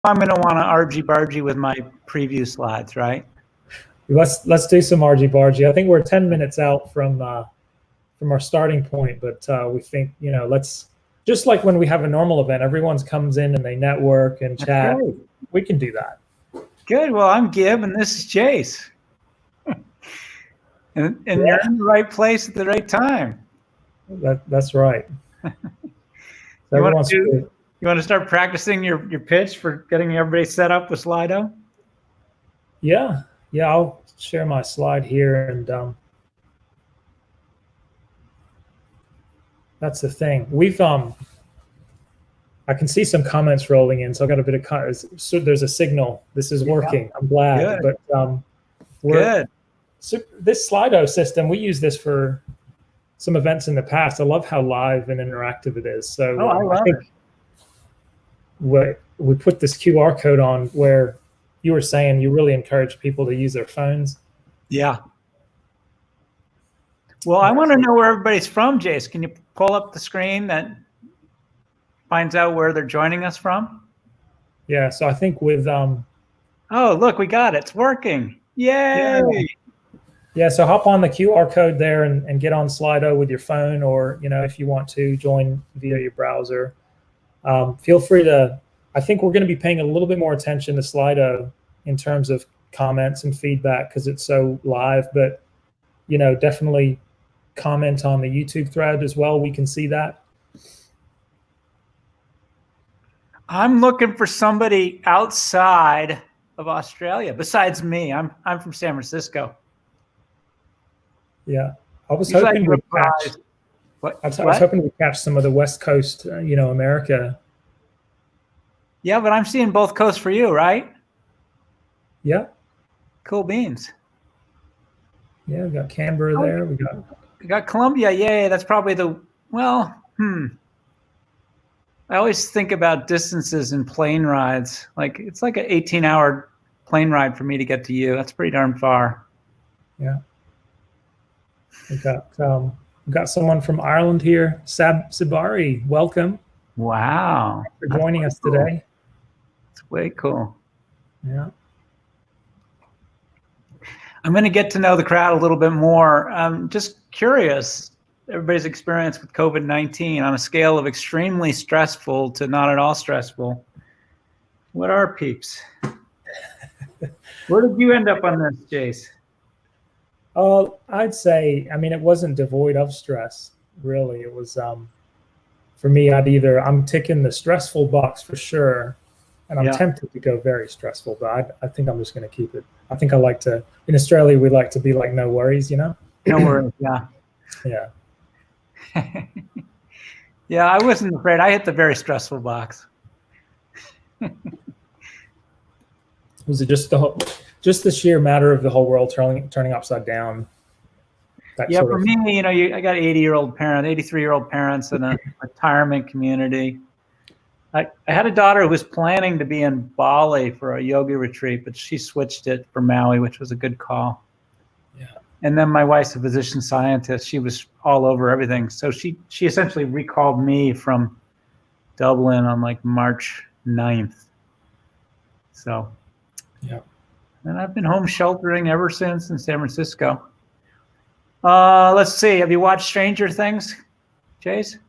I'm going to want to argy-bargy with my preview slides, right? Let's do some argy-bargy. I think we're 10 minutes out from our starting point, but we think, let's, just like when we have a normal event, everyone comes in and they network and chat. Right. We can do that. Good. Well, I'm Gib, and this is Chase. and Yeah. You're in the right place at the right time. That's right. You want to start practicing your pitch for getting everybody set up with Slido? Yeah. I'll share my slide here, and that's the thing. We've I can see some comments rolling in, so I got a bit of so there's a signal. This is working. I'm glad. Good. But good. So this Slido system, we use this for some events in the past. I love how live and interactive it is. So I think we put this QR code on where you were saying you really encourage people to use their phones. Yeah. Well, I want to know where everybody's from, Jace. Can you pull up the screen that finds out where they're joining us from? Yeah, so I think with oh, look, we got it. It's working. Yay! Yeah, so hop on the QR code there and get on Slido with your phone, or if you want to join via your browser. Feel free to. I think we're going to be paying a little bit more attention to Slido in terms of comments and feedback because it's so live, but definitely comment on the YouTube thread as well. We can see that. I'm looking for somebody outside of Australia besides me. I'm from San Francisco. Yeah, I was hoping we'd catch. I was hoping we'd catch some of the West Coast, America. Yeah, but I'm seeing both coasts for you, right? Yeah. Cool beans. Yeah, we got Canberra there. We got Colombia. Yay, that's probably I always think about distances in plane rides. Like it's like an 18-hour plane ride for me to get to you. That's pretty darn far. Yeah. We got someone from Ireland here, Sabari. Welcome. Wow. Thanks for joining us today. It's way cool. Yeah. I'm going to get to know the crowd a little bit more. I'm just curious, everybody's experience with COVID-19 on a scale of extremely stressful to not at all stressful. What are peeps? Where did you end up on this, Jace? I'd say, it wasn't devoid of stress, really. It was, for me, I'm ticking the stressful box for sure. And I'm tempted to go very stressful, but I think I'm just going to keep it. I think in Australia, we like to be like, no worries, No worries, yeah. Yeah. Yeah, I wasn't afraid. I hit the very stressful box. Was it just the sheer matter of the whole world turning upside down? Yeah, for me, I got 83-year-old parents in a retirement community. I had a daughter who was planning to be in Bali for a yoga retreat, but she switched it for Maui, which was a good call. Yeah. And then my wife's a physician scientist. She was all over everything. So she essentially recalled me from Dublin on like March 9th. So, yeah. And I've been home sheltering ever since in San Francisco. Let's see. Have you watched Stranger Things, Chase?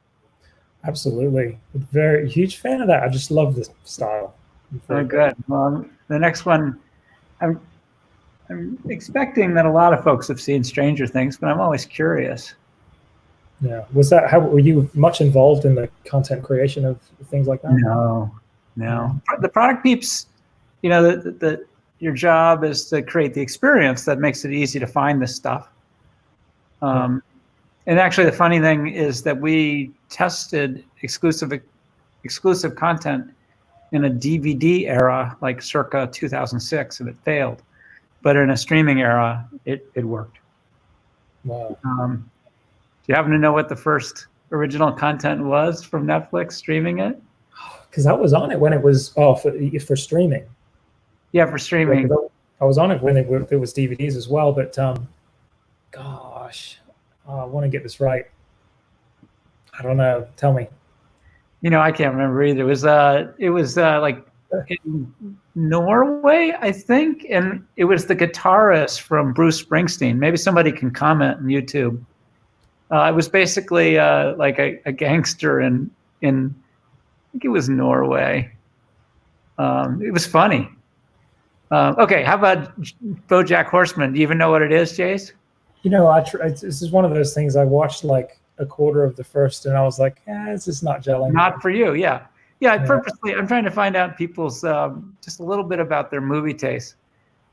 Absolutely. Very huge fan of that. I just love the style. Oh, good. Well, the next one, I'm expecting that a lot of folks have seen Stranger Things, but I'm always curious. Yeah. Were you much involved in the content creation of things like that? No. The product peeps, your job is to create the experience that makes it easy to find this stuff. And actually, the funny thing is that we tested exclusive content in a DVD era, like circa 2006, and it failed. But in a streaming era, it worked. Wow. Do you happen to know what the first original content was from Netflix streaming it? Because I was on it when it was for streaming. Yeah, for streaming. Yeah, I was on it when it was DVDs as well. But gosh, I want to get this right. I don't know. Tell me. I can't remember either. It was like in Norway, I think, and it was the guitarist from Bruce Springsteen. Maybe somebody can comment on YouTube. It was basically like a gangster in I think it was Norway. It was funny. Okay, how about BoJack Horseman? Do you even know what it is, Jace? You know, this is one of those things I watched like a quarter of the first, and I was like, this is not gelling. Not for you, yeah. Yeah, purposely, I'm trying to find out people's, just a little bit about their movie taste.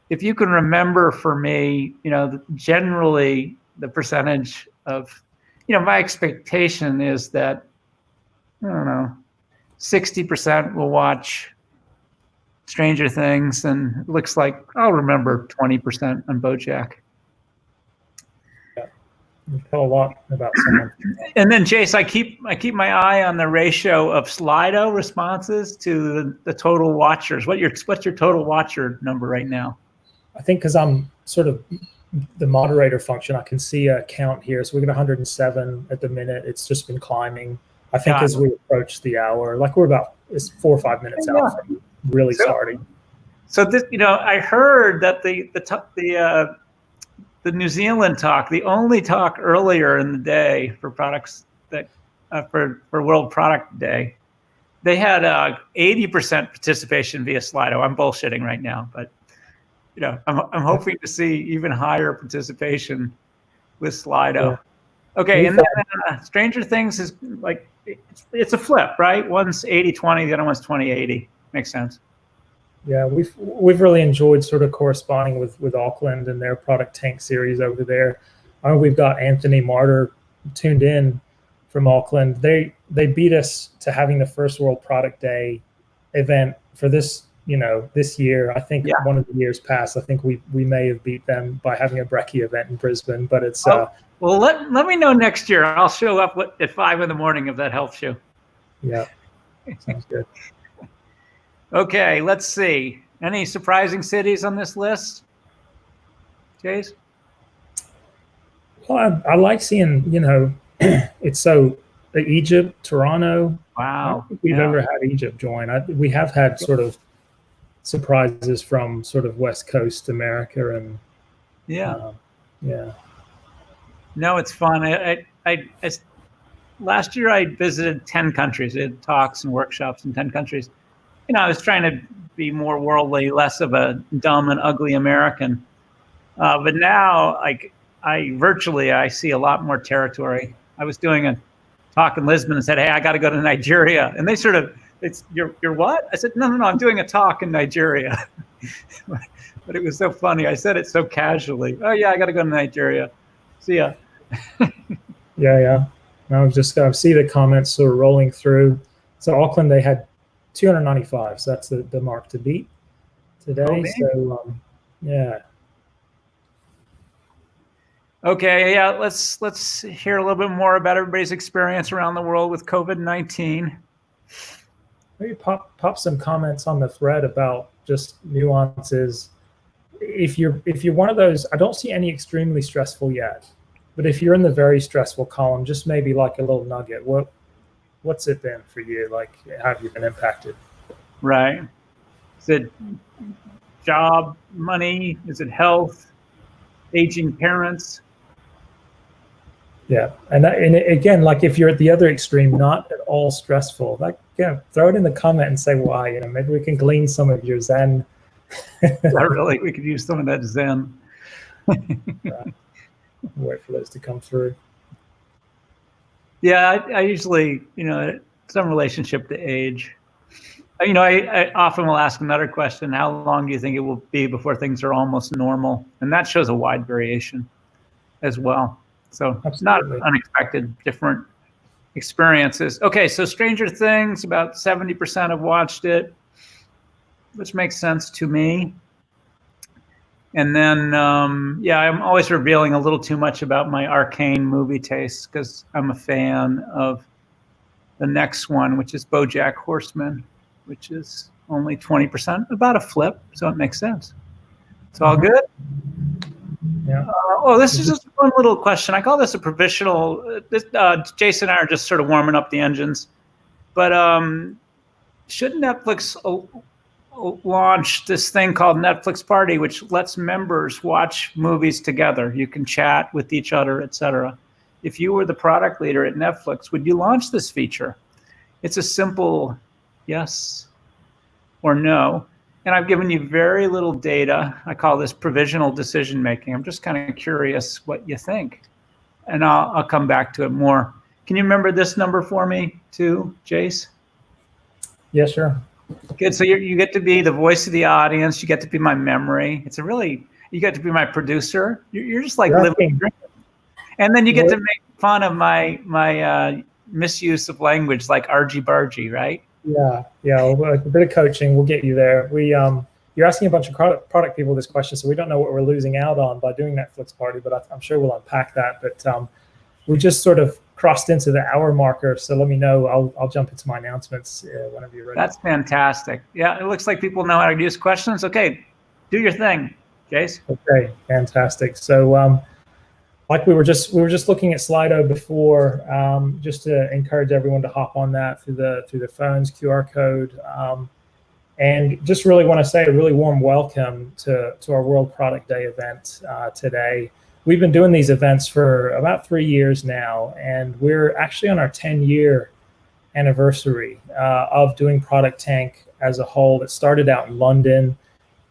If you can remember for me, generally the percentage of, my expectation is that, I don't know, 60% will watch Stranger Things, and it looks like I'll remember 20% on BoJack. You tell a lot about someone. And then, Jace, I keep my eye on the ratio of Slido responses to the total watchers. What's your total watcher number right now? I think because I'm sort of the moderator function, I can see a count here. So we got 107 at the minute. It's just been climbing. I think as we approach the hour, like it's 4 or 5 minutes out from really starting. So this, I heard that the New Zealand talk, the only talk earlier in the day for products that for World Product Day, they had 80% participation via Slido. I'm bullshitting right now, but I'm hoping to see even higher participation with Slido. Yeah. Okay, and then Stranger Things is like it's a flip, right? One's 80-20, the other one's 20-80. Makes sense. Yeah, we've really enjoyed sort of corresponding with Auckland and their ProductTank series over there. We've got Anthony Martyr tuned in from Auckland. They beat us to having the first World Product Day event for this this year. I think one of the years past, I think we may have beat them by having a brekkie event in Brisbane. But it's well, let me know next year. I'll show up at 5 a.m. if that helps you. Yeah, sounds good. Okay, let's see. Any surprising cities on this list, Jace? Well, I like seeing, it's so Egypt, Toronto. Wow. I don't think we've ever had Egypt join. We have had sort of surprises from sort of West Coast America and No, it's fun. I last year I visited 10 countries. I did talks and workshops in 10 countries. I was trying to be more worldly, less of a dumb and ugly American. But now, I see a lot more territory. I was doing a talk in Lisbon and said, "Hey, I got to go to Nigeria," and they sort of, "You're what?" I said, "No, I'm doing a talk in Nigeria." But it was so funny. I said it so casually. "Oh yeah, I got to go to Nigeria. See ya." Yeah. I was just see the comments sort of rolling through. So Auckland, they had 295, so that's the mark to beat today. So yeah. Okay, yeah. Let's hear a little bit more about everybody's experience around the world with COVID-19. Maybe pop some comments on the thread about just nuances. If you're one of those, I don't see any extremely stressful yet, but if you're in the very stressful column, just maybe like a little nugget. What's it been for you? Like, how have you been impacted? Right. Is it job, money? Is it health? Aging parents? Yeah. And again, like if you're at the other extreme, not at all stressful, like, throw it in the comment and say why. Maybe we can glean some of your Zen. Really, we could use some of that Zen. Wait for those to come through. Yeah, I usually, some relationship to age. I often will ask another question: how long do you think it will be before things are almost normal? And that shows a wide variation as well. So it's not unexpected, different experiences. Okay, so Stranger Things, about 70% have watched it, which makes sense to me. And then, I'm always revealing a little too much about my arcane movie tastes because I'm a fan of the next one, which is BoJack Horseman, which is only 20%, about a flip, so it makes sense. It's all good? Yeah. This is just one little question. I call this a provisional. Jason and I are just sort of warming up the engines. But should Netflix launched this thing called Netflix Party, which lets members watch movies together. You can chat with each other, etc. If you were the product leader at Netflix, would you launch this feature? It's a simple yes or no. And I've given you very little data. I call this provisional decision making. I'm just kind of curious what you think. And I'll come back to it more. Can you remember this number for me too, Jace? Yeah, sure. Good. So you get to be the voice of the audience. You get to be my memory. You get to be my producer. You're just like living. And then you get to make fun of my misuse of language, like argy bargy, right? Yeah. Well, a bit of coaching will get you there. You're asking a bunch of product people this question, so we don't know what we're losing out on by doing Netflix Party, but I'm sure we'll unpack that. But we just sort of crossed into the hour marker, so let me know. I'll jump into my announcements whenever you're ready. That's fantastic. Yeah, it looks like people know how to use questions. Okay, do your thing, Jace. Okay, fantastic. So like we were just looking at Slido before, just to encourage everyone to hop on that through the phones, QR code, and just really want to say a really warm welcome to our World Product Day event today. We've been doing these events for about 3 years now, and we're actually on our 10-year anniversary of doing ProductTank as a whole. It started out in London.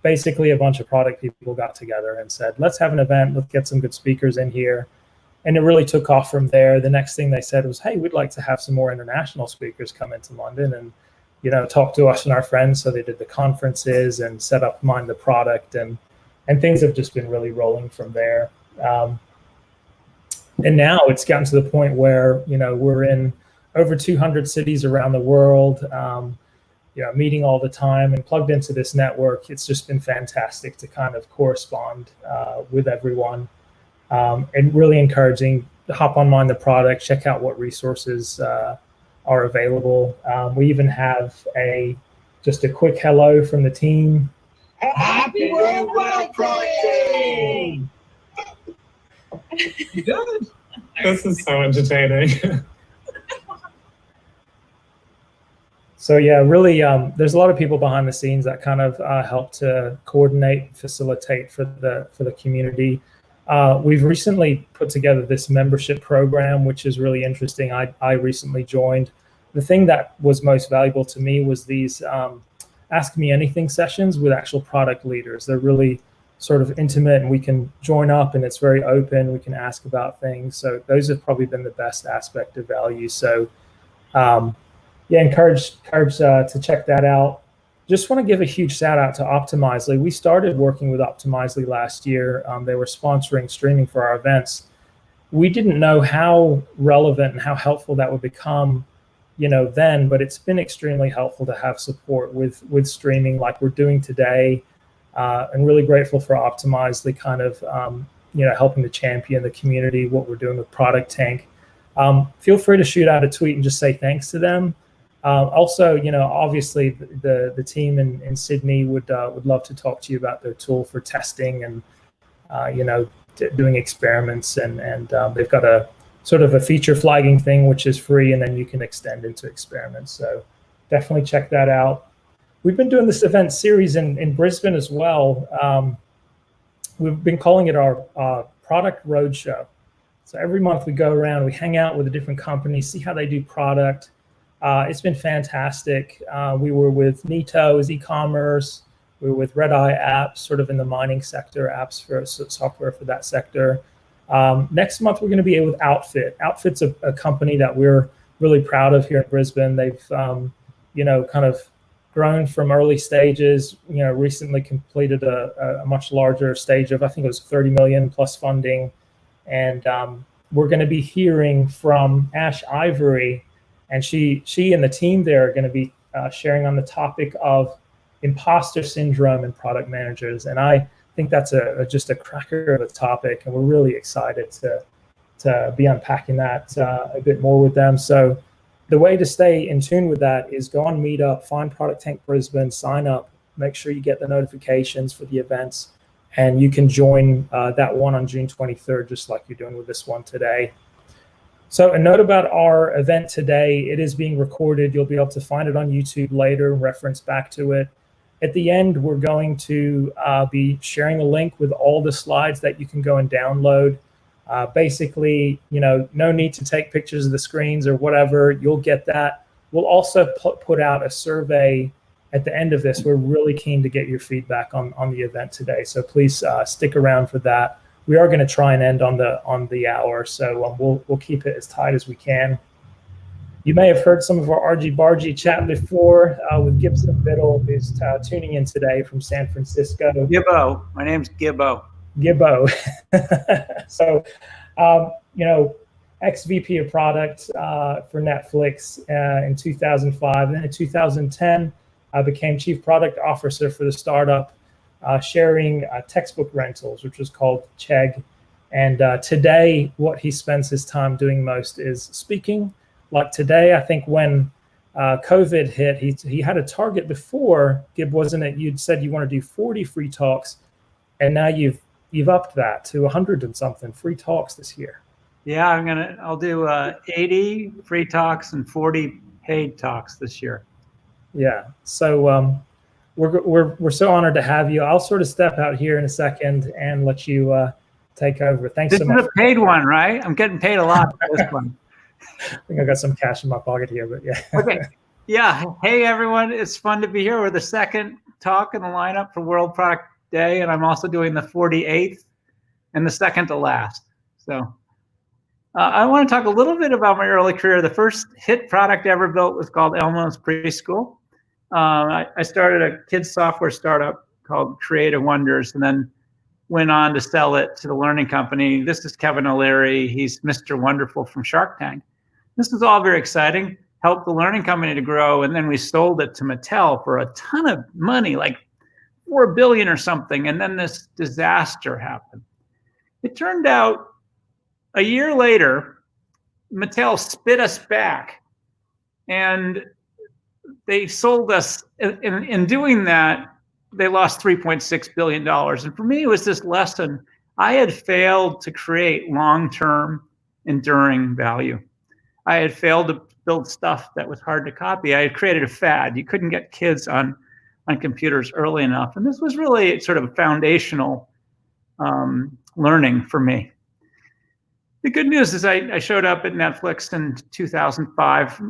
Basically, a bunch of product people got together and said, let's have an event, let's get some good speakers in here. And it really took off from there. The next thing they said was, hey, we'd like to have some more international speakers come into London and, talk to us and our friends. So they did the conferences and set up Mind the Product, and things have just been really rolling from there. And now it's gotten to the point where, we're in over 200 cities around the world, meeting all the time and plugged into this network. It's just been fantastic to kind of correspond with everyone, and really encouraging to hop on Mind the Product, check out what resources are available. We even have just a quick hello from the team. Happy World Product Day! You done it. This is so entertaining. So yeah, really, there's a lot of people behind the scenes that kind of help to coordinate, facilitate for the community. We've recently put together this membership program, which is really interesting. I recently joined. The thing that was most valuable to me was these Ask Me Anything sessions with actual product leaders. They're really sort of intimate, and we can join up, and it's very open. We can ask about things. So those have probably been the best aspect of value. So encourage to check that out. Just want to give a huge shout out to Optimizely. We started working with Optimizely last year. They were sponsoring streaming for our events. We didn't know how relevant and how helpful that would become, then, but it's been extremely helpful to have support with streaming like we're doing today. And really grateful for Optimizely kind of, helping to champion the community, what we're doing with ProductTank. Feel free to shoot out a tweet and just say thanks to them. Also, obviously the team in Sydney would love to talk to you about their tool for testing and, doing experiments. And they've got a sort of a feature flagging thing, which is free, and then you can extend into experiments. So definitely check that out. We've been doing this event series in Brisbane as well. We've been calling it our Product Roadshow. So every month we go around, we hang out with the different companies, see how they do product. It's been fantastic. We were with Nito as e-commerce. We were with Red Eye Apps, sort of in the mining sector, apps for software for that sector. Next month, we're going to be with Outfit. Outfit's a company that we're really proud of here in Brisbane. They've, kind of grown from early stages, recently completed a much larger stage of, I think it was 30 million plus funding. And we're going to be hearing from Ash Ivory, and she and the team there are going to be sharing on the topic of imposter syndrome in product managers. And I think that's just a cracker of a topic, and we're really excited to be unpacking that a bit more with them. So the way to stay in tune with that is go on Meetup, find ProductTank Brisbane, sign up, make sure you get the notifications for the events, and you can join that one on June 23rd, just like you're doing with this one today. So a note about our event today, it is being recorded. You'll be able to find it on YouTube later, reference back to it. At the end, we're going to be sharing a link with all the slides that you can go and download. Basically, no need to take pictures of the screens or whatever. You'll get that. We'll also put out a survey at the end of this. We're really keen to get your feedback on the event today, so please stick around for that. We are going to try and end on the hour, so we'll keep it as tight as we can. You may have heard some of our argy-bargy chat before with Gibson Biddle, who's tuning in today from San Francisco. Gibbo. My name's Gibbo. Gibbo. So, ex-VP of product for Netflix in 2005. Then in 2010, I became Chief Product Officer for the startup, sharing textbook rentals, which was called Chegg. And today, what he spends his time doing most is speaking. Like today, I think when COVID hit, he had a target before, Gib, wasn't it? You'd said you want to do 40 free talks, and now you've upped that to 100 and something free talks this year. Yeah, I'll do 80 free talks and 40 paid talks this year. Yeah, so we're so honored to have you. I'll sort of step out here in a second and let you take over. Thanks so much. This is a paid one, right? I'm getting paid a lot for this one. I think I got some cash in my pocket here, but yeah. Okay. Yeah. Hey, everyone. It's fun to be here. We're the second talk in the lineup for World Product Day, and I'm also doing the 48th and the second to last. So I want to talk a little bit about my early career. The first hit product I ever built was called Elmo's Preschool. I started a kids software startup called Creative Wonders, and then went on to sell it to the learning company. This is Kevin O'Leary. He's Mr. Wonderful from Shark Tank. This was all very exciting, helped the learning company to grow, and then we sold it to Mattel for a ton of money, like $4 billion or something, and then this disaster happened. It turned out a year later, Mattel spit us back, and they sold us. In doing that, they lost $3.6 billion. And for me, it was this lesson. I had failed to create long-term, enduring value. I had failed to build stuff that was hard to copy. I had created a fad. You couldn't get kids on computers early enough. And this was really sort of foundational learning for me. The good news is I showed up at Netflix in 2005.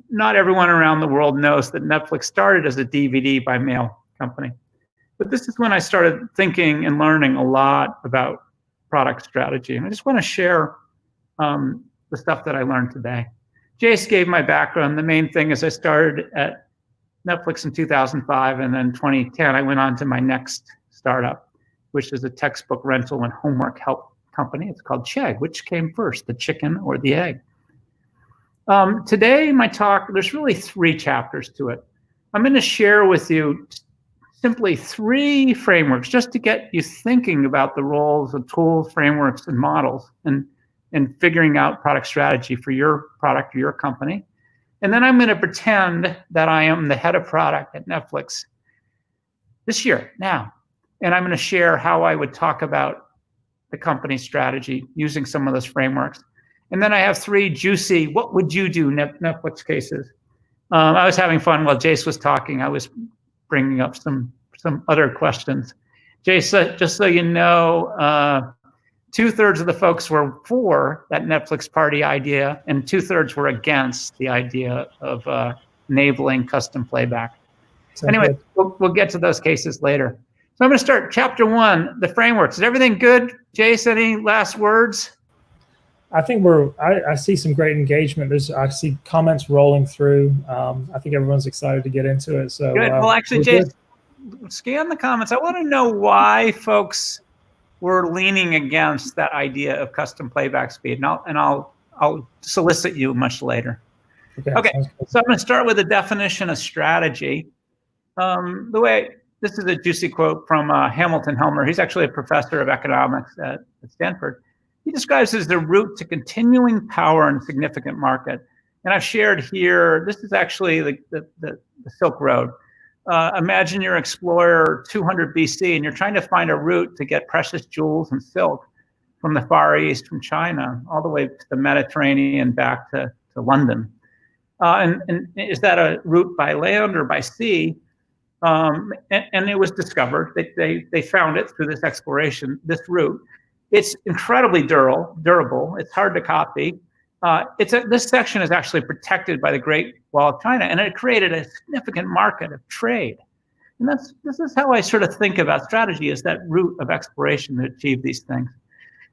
Not everyone around the world knows that Netflix started as a DVD by mail company. But this is when I started thinking and learning a lot about product strategy. And I just want to share the stuff that I learned today. Jace gave my background. The main thing is I started at Netflix in 2005, and then 2010, I went on to my next startup, which is a textbook rental and homework help company. It's called Chegg. Which came first, the chicken or the egg? Today, my talk, there's really 3 chapters to it. I'm going to share with you simply 3 frameworks just to get you thinking about the roles of tools, frameworks, and models, and figuring out product strategy for your product or your company. And then I'm going to pretend that I am the head of product at Netflix this year, now. And I'm going to share how I would talk about the company strategy using some of those frameworks. And then I have 3 juicy, what would you do Netflix cases. I was having fun while Jace was talking. I was bringing up some other questions. Jace, just so you know, 2/3 of the folks were for that Netflix party idea, and 2/3 were against the idea of enabling custom playback. Anyway, we'll get to those cases later. So I'm going to start chapter 1, the frameworks. Is everything good? Jace, any last words? I think I see some great engagement. I see comments rolling through. I think everyone's excited to get into it. So good. Well, actually, Jace, scan the comments. I want to know why folks were leaning against that idea of custom playback speed, and I'll solicit you much later. Okay. So I'm going to start with a definition of strategy. This is a juicy quote from Hamilton Helmer. He's actually a professor of economics at Stanford. He describes it as the route to continuing power in a significant market. And I've shared here, this is actually the Silk Road. Imagine you're explorer 200 BC and you're trying to find a route to get precious jewels and silk from the Far East, from China, all the way to the Mediterranean back to London. And is that a route by land or by sea? And it was discovered. They found it through this exploration, this route. It's incredibly durable. It's hard to copy. This section is actually protected by the Great Wall of China, and it created a significant market of trade. And this is how I sort of think about strategy, is that route of exploration to achieve these things.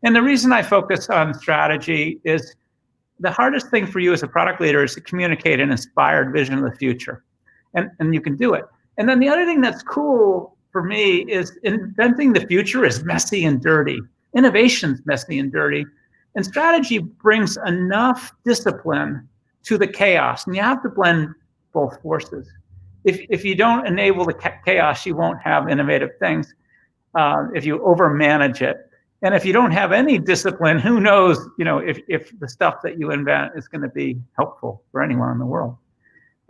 And the reason I focus on strategy is the hardest thing for you as a product leader is to communicate an inspired vision of the future. And you can do it. And then the other thing that's cool for me is inventing the future is messy and dirty. Innovation's messy and dirty. And strategy brings enough discipline to the chaos. And you have to blend both forces. If you don't enable the chaos, you won't have innovative things if you overmanage it. And if you don't have any discipline, who knows, if the stuff that you invent is going to be helpful for anyone in the world.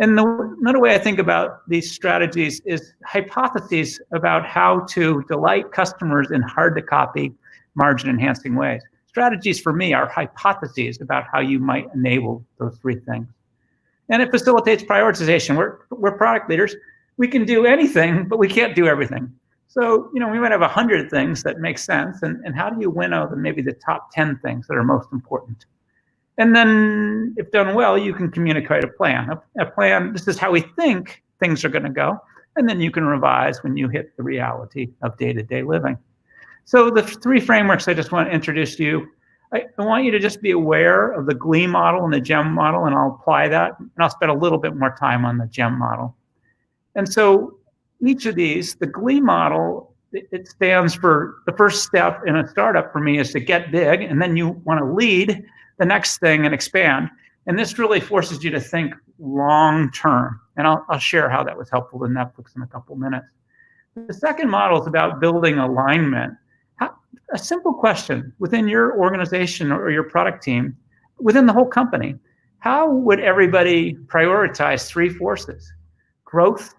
And another way I think about these strategies is hypotheses about how to delight customers in hard-to-copy, margin-enhancing ways. Strategies for me are hypotheses about how you might enable those three things. And it facilitates prioritization. We're product leaders. We can do anything, but we can't do everything. So, we might have 100 things that make sense. And how do you winnow maybe the top 10 things that are most important? And then, if done well, you can communicate a plan. A plan, this is how we think things are going to go. And then you can revise when you hit the reality of day-to-day living. So the three frameworks I just want to introduce to you, I want you to just be aware of the GLEE model and the GEM model, and I'll apply that. And I'll spend a little bit more time on the GEM model. And so each of these, the GLEE model, it stands for the first step in a startup for me is to get big, and then you want to lead the next thing and expand. And this really forces you to think long-term. And I'll share how that was helpful to Netflix in a couple minutes. The second model is about building alignment. A simple question within your organization or your product team, within the whole company, how would everybody prioritize three forces: growth,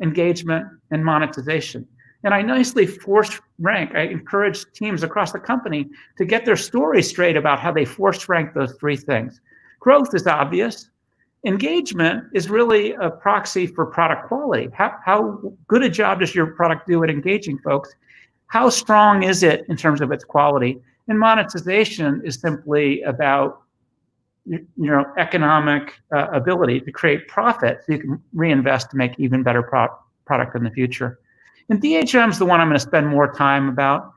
engagement, and monetization? And I nicely force rank. I encourage teams across the company to get their story straight about how they force rank those three things. Growth is obvious. Engagement is really a proxy for product quality. How good a job does your product do at engaging folks? How strong is it in terms of its quality? And monetization is simply about economic ability to create profit so you can reinvest to make even better product in the future. And DHM is the one I'm going to spend more time about,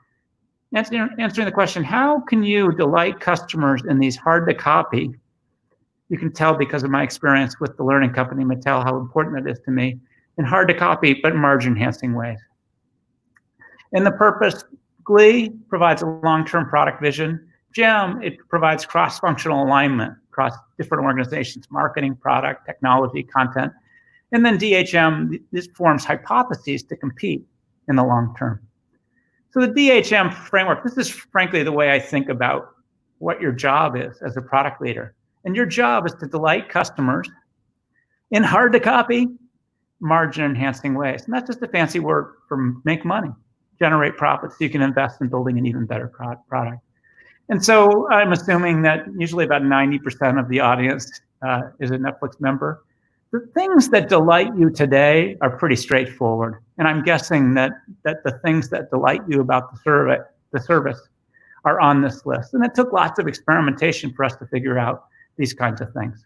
answering the question, how can you delight customers in these hard-to-copy? You can tell because of my experience with the learning company, Mattel, how important that is to me, in hard-to-copy but margin-enhancing ways. And the purpose, GLEE provides a long-term product vision. GEM, it provides cross-functional alignment across different organizations, marketing, product, technology, content. And then DHM, this forms hypotheses to compete in the long term. So the DHM framework, this is frankly the way I think about what your job is as a product leader. And your job is to delight customers in hard-to-copy, margin-enhancing ways. And that's just a fancy word for make money, generate profits so you can invest in building an even better product. And so I'm assuming that usually about 90% of the audience is a Netflix member. The things that delight you today are pretty straightforward. And I'm guessing that the things that delight you about the service are on this list. And it took lots of experimentation for us to figure out these kinds of things.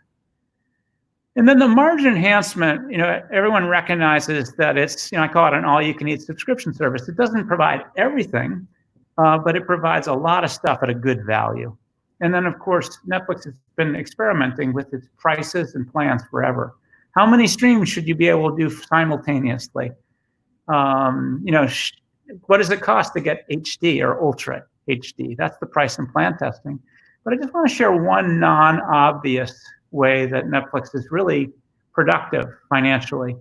And then the margin enhancement, everyone recognizes that it's, I call it an all-you-can-eat subscription service. It doesn't provide everything, but it provides a lot of stuff at a good value. And then, of course, Netflix has been experimenting with its prices and plans forever. How many streams should you be able to do simultaneously? What does it cost to get HD or Ultra HD? That's the price and plan testing. But I just want to share one non-obvious way that Netflix is really productive financially,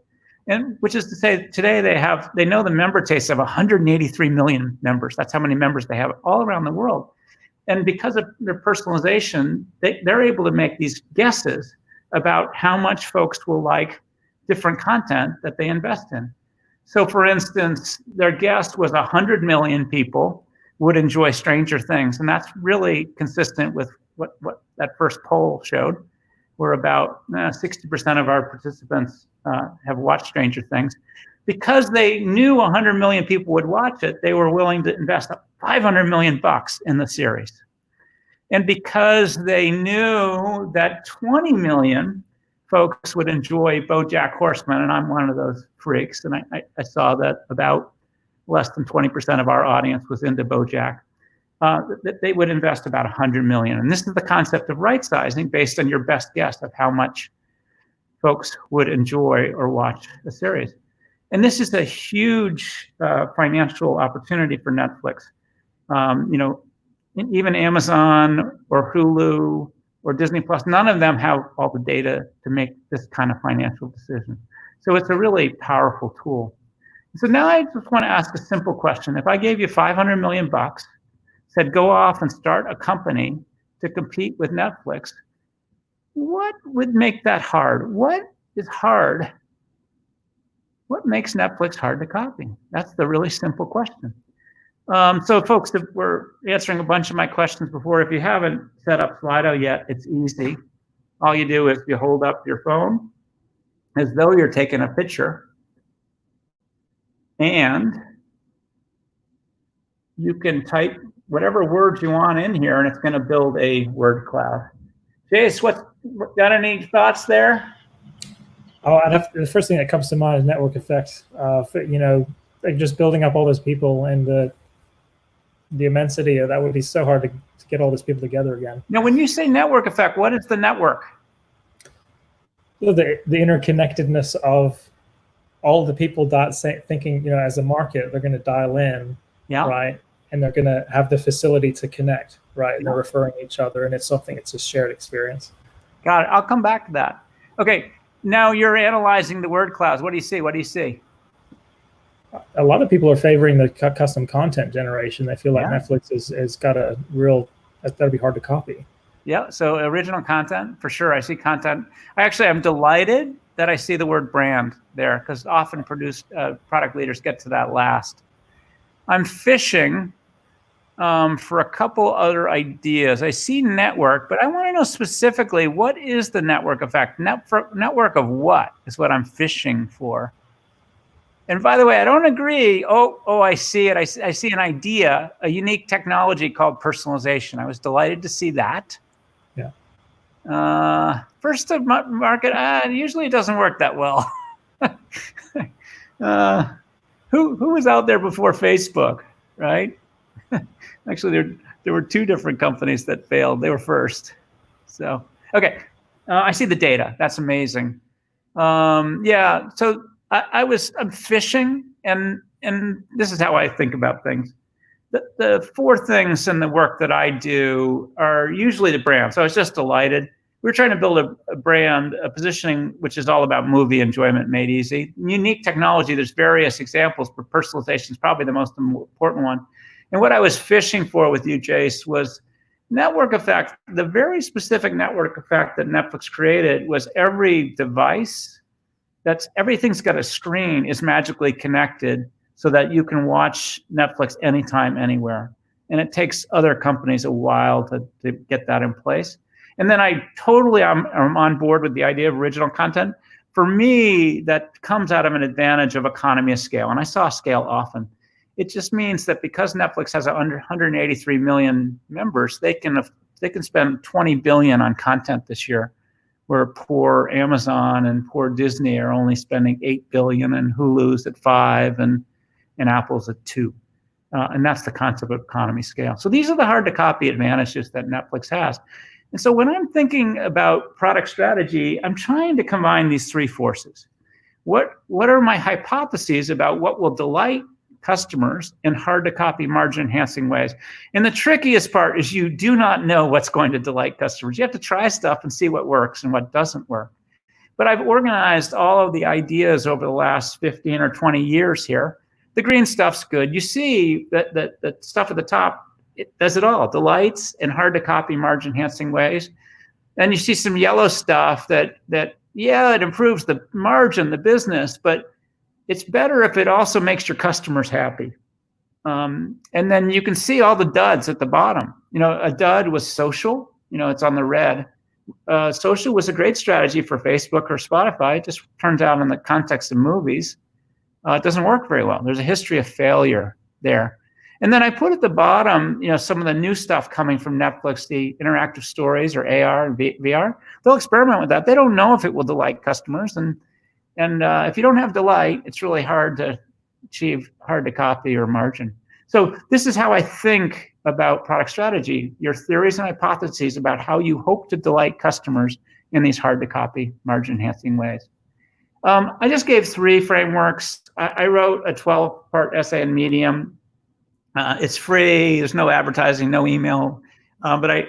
and which is to say, today they know the member base of 183 million members. That's how many members they have all around the world. And because of their personalization, they're able to make these guesses about how much folks will like different content that they invest in. So for instance, their guess was 100 million people would enjoy Stranger Things. And that's really consistent with what that first poll showed, where about 60% of our participants have watched Stranger Things. because they knew 100 million people would watch it, they were willing to invest $500 million in the series. And because they knew that 20 million folks would enjoy BoJack Horseman, and I'm one of those freaks, and I saw that about less than 20% of our audience was into BoJack, that they would invest about 100 million. And this is the concept of right sizing based on your best guess of how much folks would enjoy or watch a series. And this is a huge financial opportunity for Netflix. Even Amazon or Hulu or Disney Plus, none of them have all the data to make this kind of financial decision. So it's a really powerful tool. So now I just want to ask a simple question. If I gave you 500 million bucks, said go off and start a company to compete with Netflix, what would make that hard? What is hard? What makes Netflix hard to copy? That's the really simple question. So folks, we're answering a bunch of my questions before. If you haven't set up Slido yet, it's easy. All you do is you hold up your phone as though you're taking a picture, and you can type whatever words you want in here, and it's going to build a word cloud. Jace, got any thoughts there? Oh, the first thing that comes to mind is network effects. Like just building up all those people and the immensity of that would be so hard to get all those people together again. Now, when you say network effect, what is the network? So the interconnectedness of all the people thinking, as a market, they're going to dial in, right? And they're going to have the facility to connect, right? And they're referring each other, and it's a shared experience. Got it. I'll come back to that. Okay. Now you're analyzing the word clouds. What do you see? A lot of people are favoring the custom content generation. They feel like Netflix has got that'd be hard to copy. Yeah, so original content, for sure. I see content. I'm delighted that I see the word brand there, because often product leaders get to that last. I'm fishing for a couple other ideas. I see network, but I want to know specifically, what is the network effect? Network of what is what I'm fishing for? And by the way, I don't agree. Oh, I see it. I see an idea, a unique technology called personalization. I was delighted to see that. Yeah. First to market, usually it doesn't work that well. Who was out there before Facebook, right? Actually, there were two different companies that failed. They were first. So, okay. I see the data. That's amazing. So I'm fishing, and this is how I think about things. The four things in the work that I do are usually the brand. So I was just delighted. We're trying to build a brand, a positioning, which is all about movie enjoyment made easy. Unique technology, there's various examples, but personalization is probably the most important one. And what I was fishing for with you, Jace, was network effect. The very specific network effect that Netflix created was every device, everything's got a screen, is magically connected so that you can watch Netflix anytime, anywhere. And it takes other companies a while to get that in place. And then I'm on board with the idea of original content. For me, that comes out of an advantage of economy of scale. And I saw scale often. It just means that because Netflix has 183 million members, they can spend $20 billion on content this year, where poor Amazon and poor Disney are only spending $8 billion, and Hulu's at $5 billion, and Apple's at $2 billion. And that's the concept of economy scale. So these are the hard to copy advantages that Netflix has. And so when I'm thinking about product strategy, I'm trying to combine these three forces. What are my hypotheses about what will delight customers in hard to copy margin enhancing ways? And the trickiest part is you do not know what's going to delight customers. You have to try stuff and see what works and what doesn't work. But I've organized all of the ideas over the last 15 or 20 years here. The green stuff's good. You see that the stuff at the top, it does it all. Delights in hard to copy margin enhancing ways. And you see some yellow stuff that it improves the margin, the business, but it's better if it also makes your customers happy. And then you can see all the duds at the bottom. A dud was social. It's on the red. Social was a great strategy for Facebook or Spotify. It just turns out in the context of movies, it doesn't work very well. There's a history of failure there. And then I put at the bottom, some of the new stuff coming from Netflix, the interactive stories or AR and VR. They'll experiment with that. They don't know if it will delight customers. And if you don't have delight, it's really hard to achieve, hard to copy or margin. So this is how I think about product strategy, your theories and hypotheses about how you hope to delight customers in these hard to copy, margin enhancing ways. I just gave 3 frameworks. I wrote a 12-part essay in Medium. It's free, there's no advertising, no email, but I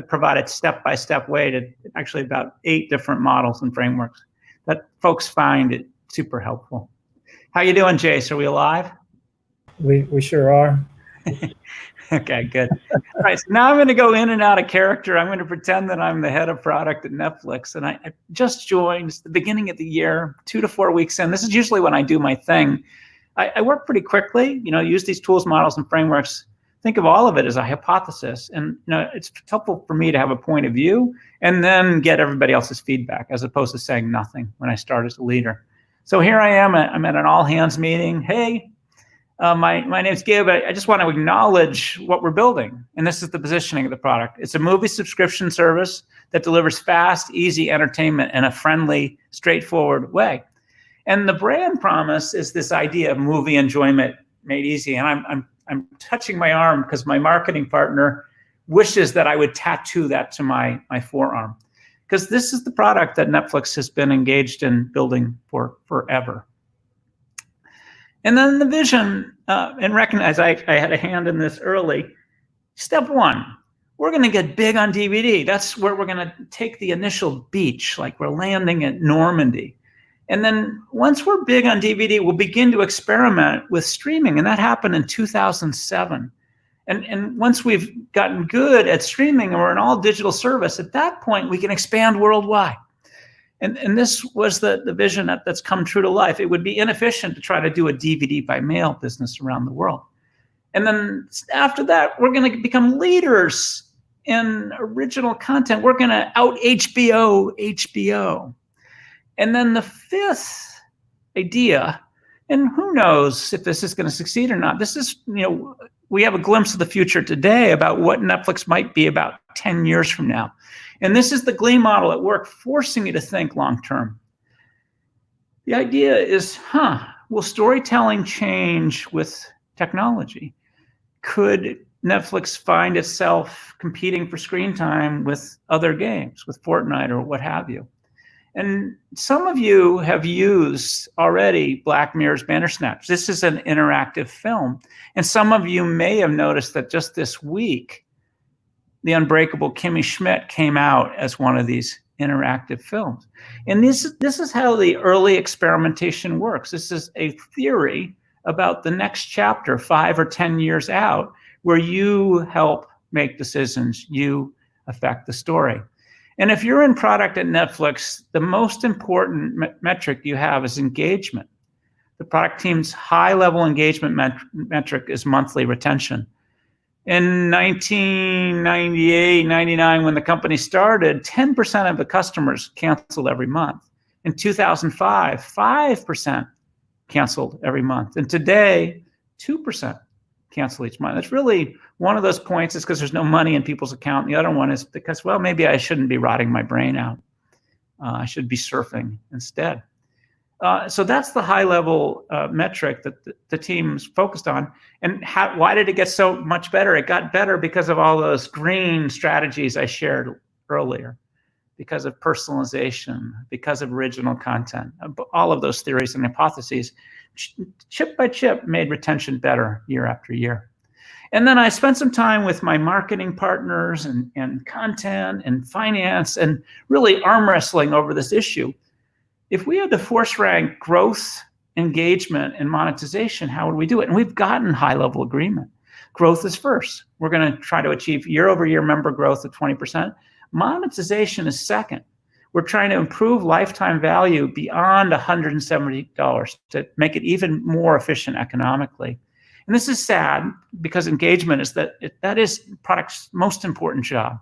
provided step-by-step way to actually about 8 different models and frameworks that folks find it super helpful. How you doing, Jace? Are we alive? We sure are. Okay, good. All right, so now I'm going to go in and out of character. I'm going to pretend that I'm the head of product at Netflix, and I just joined. It's the beginning of the year, 2 to 4 weeks in. This is usually when I do my thing. I work pretty quickly, use these tools, models, and frameworks. Think of all of it as a hypothesis. And it's helpful for me to have a point of view and then get everybody else's feedback as opposed to saying nothing when I start as a leader. So here I am. I'm at an all-hands meeting. Hey, my name's Gib. I just want to acknowledge what we're building. And this is the positioning of the product. It's a movie subscription service that delivers fast, easy entertainment in a friendly, straightforward way. And the brand promise is this idea of movie enjoyment made easy. And I'm touching my arm because my marketing partner wishes that I would tattoo that to my forearm, because this is the product that Netflix has been engaged in building for forever. And then the vision, and recognize I had a hand in this early. Step 1, we're going to get big on DVD. That's where we're going to take the initial beach, like we're landing at Normandy. And then once we're big on DVD, we'll begin to experiment with streaming. And that happened in 2007. And once we've gotten good at streaming and we're an all digital service, at that point, we can expand worldwide. And this was the vision that's come true to life. It would be inefficient to try to do a DVD by mail business around the world. And then after that, we're going to become leaders in original content. We're going to out HBO. And then the 5th idea, and who knows if this is going to succeed or not. This is, we have a glimpse of the future today about what Netflix might be about 10 years from now. And this is the Gleam model at work, forcing you to think long term. The idea is, will storytelling change with technology? Could Netflix find itself competing for screen time with other games, with Fortnite or what have you? And some of you have used already Black Mirror's Bandersnatch. This is an interactive film. And some of you may have noticed that just this week, The Unbreakable Kimmy Schmidt came out as one of these interactive films. And this is how the early experimentation works. This is a theory about the next chapter, 5 or 10 years out, where you help make decisions, you affect the story. And if you're in product at Netflix, the most important metric you have is engagement. The product team's high-level engagement metric is monthly retention. In 1998, 99, when the company started, 10% of the customers canceled every month. In 2005, 5% canceled every month. And today, 2% cancel each month. It's really one of those points is because there's no money in people's account. And the other one is because, well, maybe I shouldn't be rotting my brain out. I should be surfing instead. So that's the high-level metric that the team's focused on. And why did it get so much better? It got better because of all those green strategies I shared earlier, because of personalization, because of original content. All of those theories and hypotheses, chip by chip, made retention better year after year. And then I spent some time with my marketing partners and content and finance and really arm wrestling over this issue. If we had to force rank growth, engagement, and monetization, how would we do it? And we've gotten high-level agreement. Growth is first. We're going to try to achieve year-over-year member growth of 20%. Monetization is second. We're trying to improve lifetime value beyond $170 to make it even more efficient economically. And this is sad because engagement is that is product's most important job.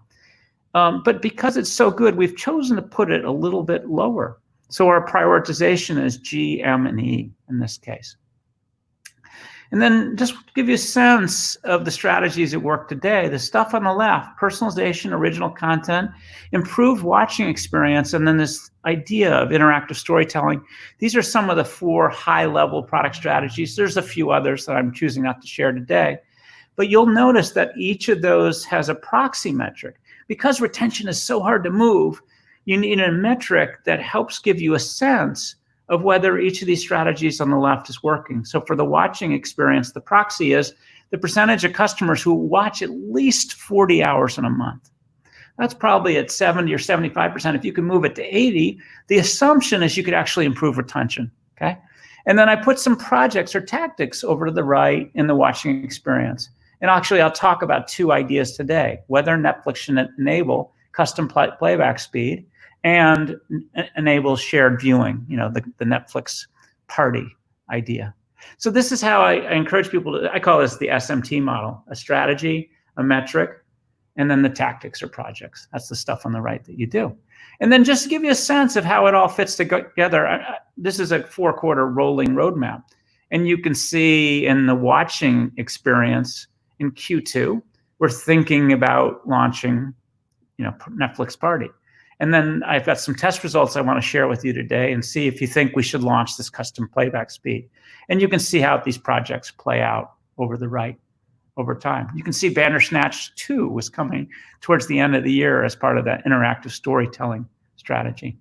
But because it's so good, we've chosen to put it a little bit lower. So our prioritization is G, M, and E in this case. And then just to give you a sense of the strategies at work today, the stuff on the left, personalization, original content, improved watching experience, and then this idea of interactive storytelling. These are some of the 4 high-level product strategies. There's a few others that I'm choosing not to share today. But you'll notice that each of those has a proxy metric. Because retention is so hard to move, you need a metric that helps give you a sense of whether each of these strategies on the left is working. So for the watching experience, the proxy is the percentage of customers who watch at least 40 hours in a month. That's probably at 70 or 75%. If you can move it to 80, the assumption is you could actually improve retention, okay? And then I put some projects or tactics over to the right in the watching experience. And actually, I'll talk about 2 ideas today, whether Netflix should enable custom playback speed and enable shared viewing, the Netflix party idea. So this is how I encourage people to, I call this the SMT model, a strategy, a metric, and then the tactics or projects. That's the stuff on the right that you do. And then just to give you a sense of how it all fits together, this is a 4-quarter rolling roadmap. And you can see in the watching experience in Q2, we're thinking about launching, Netflix Party. And then I've got some test results I want to share with you today and see if you think we should launch this custom playback speed. And you can see how these projects play out over the right over time. You can see Bandersnatch 2 was coming towards the end of the year as part of that interactive storytelling strategy.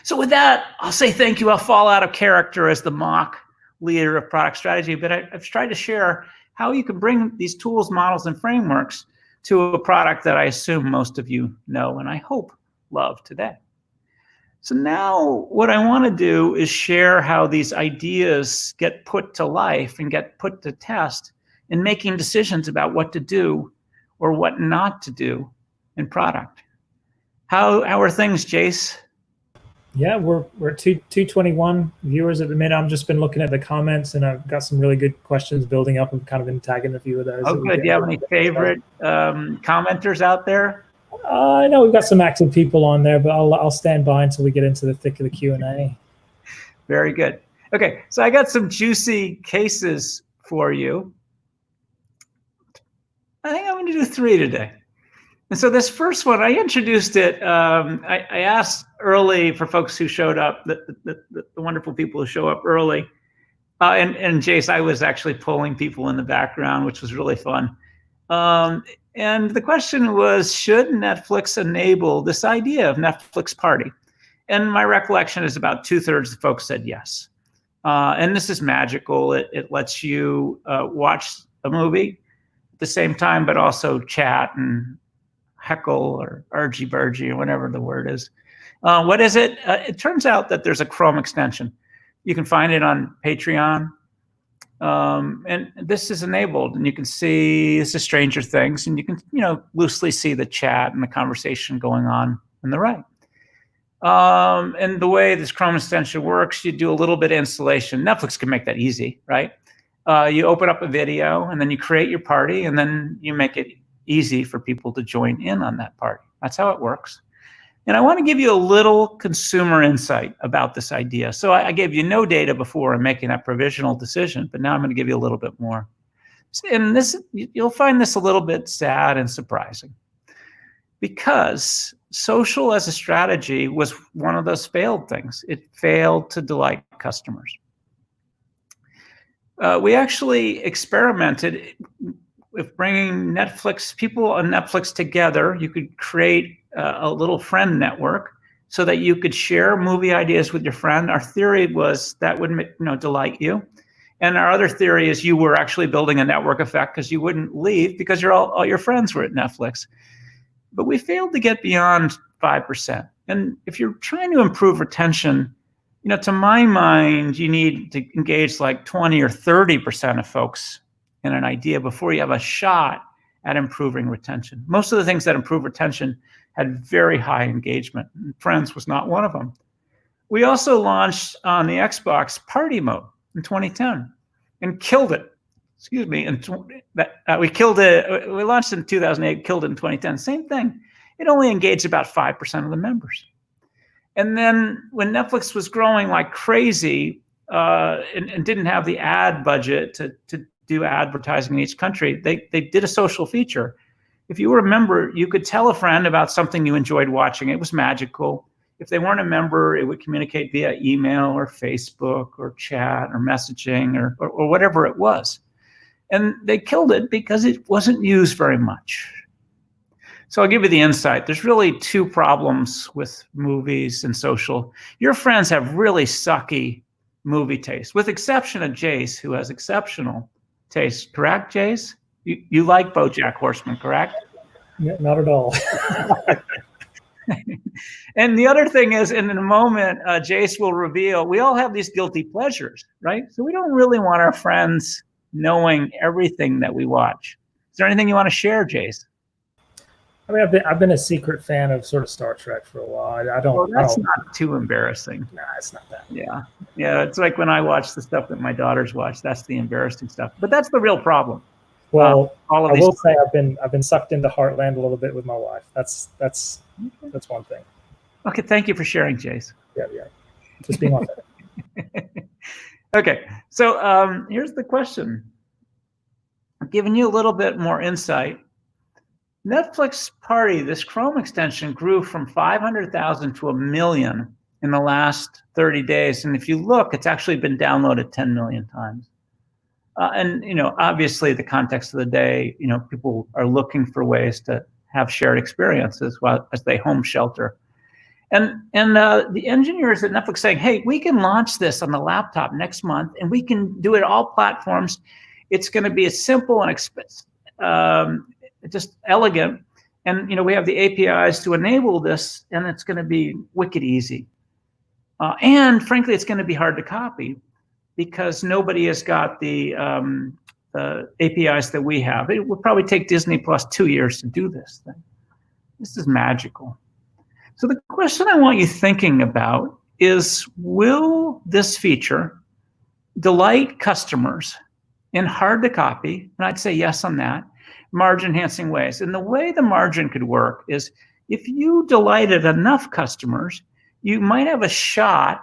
So with that, I'll say thank you. I'll fall out of character as the mock leader of product strategy, but I've tried to share how you can bring these tools, models, and frameworks to a product that I assume most of you know and I hope love today. So now what I want to do is share how these ideas get put to life and get put to test in making decisions about what to do or what not to do in product. How are things, Jace? Yeah, we're at 221 viewers at the minute. I've just been looking at the comments, and I've got some really good questions building up. I've kind of been tagging a few of those. Oh, good. Do you have any favorite commenters out there? I know we've got some active people on there, but I'll stand by until we get into the thick of the Q&A. Very good. Okay, so I got some juicy cases for you. I think I'm going to do 3 today. And so this first one, I introduced it. I asked early for folks who showed up, the wonderful people who show up early. And Jace, I was actually pulling people in the background, which was really fun. And the question was, should Netflix enable this idea of Netflix Party? And my recollection is about 2/3 of folks said yes. And this is magical. It lets you watch a movie at the same time, but also chat and heckle or argy-bargy or whatever the word is. What is it? It turns out that there's a Chrome extension. You can find it on Patreon. And this is enabled, and you can see this is Stranger Things, and you can loosely see the chat and the conversation going on the right. And the way this Chrome extension works, you do a little bit of installation. Netflix can make that easy, right? You open up a video, and then you create your party, and then you make it easy for people to join in on that party. That's how it works. And I want to give you a little consumer insight about this idea. So I gave you no data before in making that provisional decision, but now I'm going to give you a little bit more. And this, you'll find this a little bit sad and surprising, because social as a strategy was one of those failed things. It failed to delight customers. We actually experimented with bringing people on Netflix together. You could create a little friend network so that you could share movie ideas with your friend. Our theory was that would delight you. And our other theory is you were actually building a network effect because you wouldn't leave because all your friends were at Netflix. But we failed to get beyond 5%. And if you're trying to improve retention, to my mind, you need to engage like 20 or 30% of folks in an idea before you have a shot at improving retention. Most of the things that improve retention had very high engagement. Friends was not one of them. We also launched on the Xbox Party Mode in 2010 and killed it. Excuse me. We killed it. We launched in 2008, killed it in 2010. Same thing. It only engaged about 5% of the members. And then when Netflix was growing like crazy and didn't have the ad budget to do advertising in each country, they did a social feature. If you were a member, you could tell a friend about something you enjoyed watching. It was magical. If they weren't a member, it would communicate via email or Facebook or chat or messaging or whatever it was. And they killed it because it wasn't used very much. So I'll give you the insight. There's really two problems with movies and social. Your friends have really sucky movie taste, with exception of Jace, who has exceptional taste. Correct, Jace? You like BoJack Horseman, correct? Yeah, not at all. And the other thing is, in a moment, Jace will reveal, we all have these guilty pleasures, right? So we don't really want our friends knowing everything that we watch. Is there anything you want to share, Jace? I mean, I've been a secret fan of sort of Star Trek for a while. I don't. Well, that's not too embarrassing. Nah, it's not that. Yeah. It's like when I watch the stuff that my daughters watch. That's the embarrassing stuff. But that's the real problem. Well, I will say I've been sucked into Heartland a little bit with my wife. That's one thing. Okay, thank you for sharing, Jace. Yeah. Just being authentic. Okay, so here's the question. I'm giving you a little bit more insight. Netflix Party, this Chrome extension, grew from 500,000 to 1 million in the last 30 days. And if you look, it's actually been downloaded 10 million times. And, obviously the context of the day, people are looking for ways to have shared experiences as they home shelter. And the engineers at Netflix saying, hey, we can launch this on the laptop next month, and we can do it all platforms. It's going to be as simple and just elegant. And, we have the APIs to enable this, and it's going to be wicked easy. And frankly, it's going to be hard to copy because nobody has got the APIs that we have. It would probably take Disney Plus 2 years to do this thing. This is magical. So the question I want you thinking about is, will this feature delight customers in hard to copy, and I'd say yes on that, margin enhancing ways? And the way the margin could work is if you delighted enough customers, you might have a shot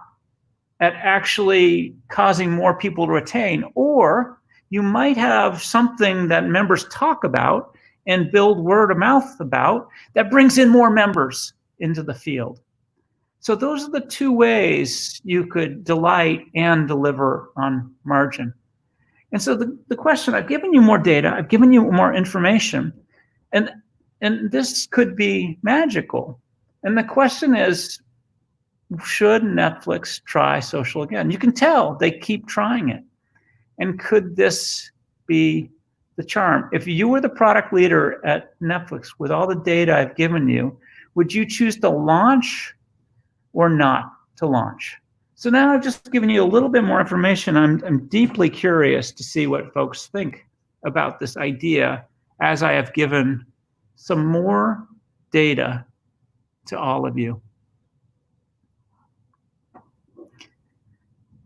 at actually causing more people to retain, or you might have something that members talk about and build word of mouth about that brings in more members into the field. So those are the two ways you could delight and deliver on margin. And so the question, I've given you more data, I've given you more information, and this could be magical. And the question is, should Netflix try social again? You can tell they keep trying it. And could this be the charm? If you were the product leader at Netflix with all the data I've given you, would you choose to launch or not to launch? So now I've just given you a little bit more information. I'm deeply curious to see what folks think about this idea as I have given some more data to all of you.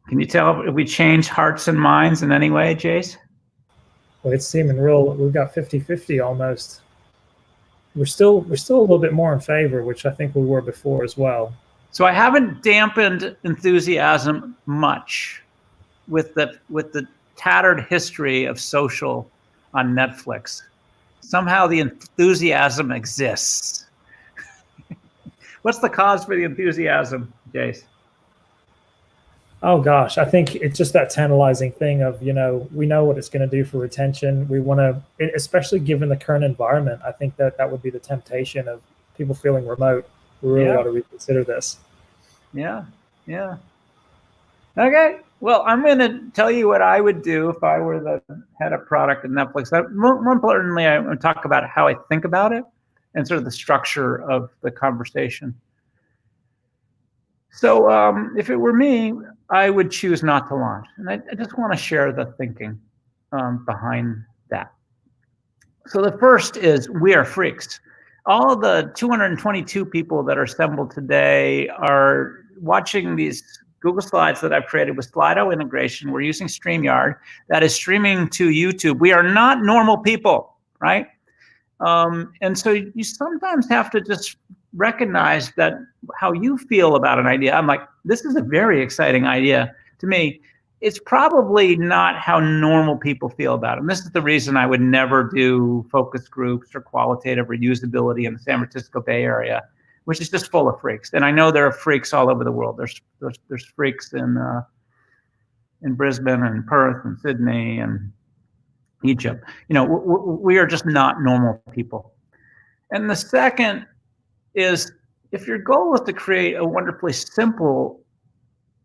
Can you tell if we change hearts and minds in any way, Jace? Well, it's seeming real. We've got 50-50 almost. We're still a little bit more in favor, which I think we were before as well. So I haven't dampened enthusiasm much with the tattered history of social on Netflix. Somehow the enthusiasm exists. What's the cause for the enthusiasm, Jace? Oh gosh, I think it's just that tantalizing thing of, we know what it's going to do for retention. We want to, especially given the current environment, I think that would be the temptation of people feeling remote. We really ought to reconsider this. Yeah. Okay. Well, I'm going to tell you what I would do if I were the head of product at Netflix. More importantly, I want to talk about how I think about it and sort of the structure of the conversation. So if it were me, I would choose not to launch. And I just want to share the thinking behind that. So the first is, we are freaks. All of the 222 people that are assembled today are watching these Google Slides that I've created with Slido integration. We're using StreamYard that is streaming to YouTube. We are not normal people, right? And so you sometimes have to just recognize that how you feel about an idea, I'm like, this is a very exciting idea to me. It's probably not how normal people feel about it. And this is the reason I would never do focus groups or qualitative or usability in the San Francisco Bay Area, which is just full of freaks. And I know there are freaks all over the world. There's freaks in Brisbane and Perth and Sydney and Egypt. We are just not normal people. And the second is, if your goal is to create a wonderfully simple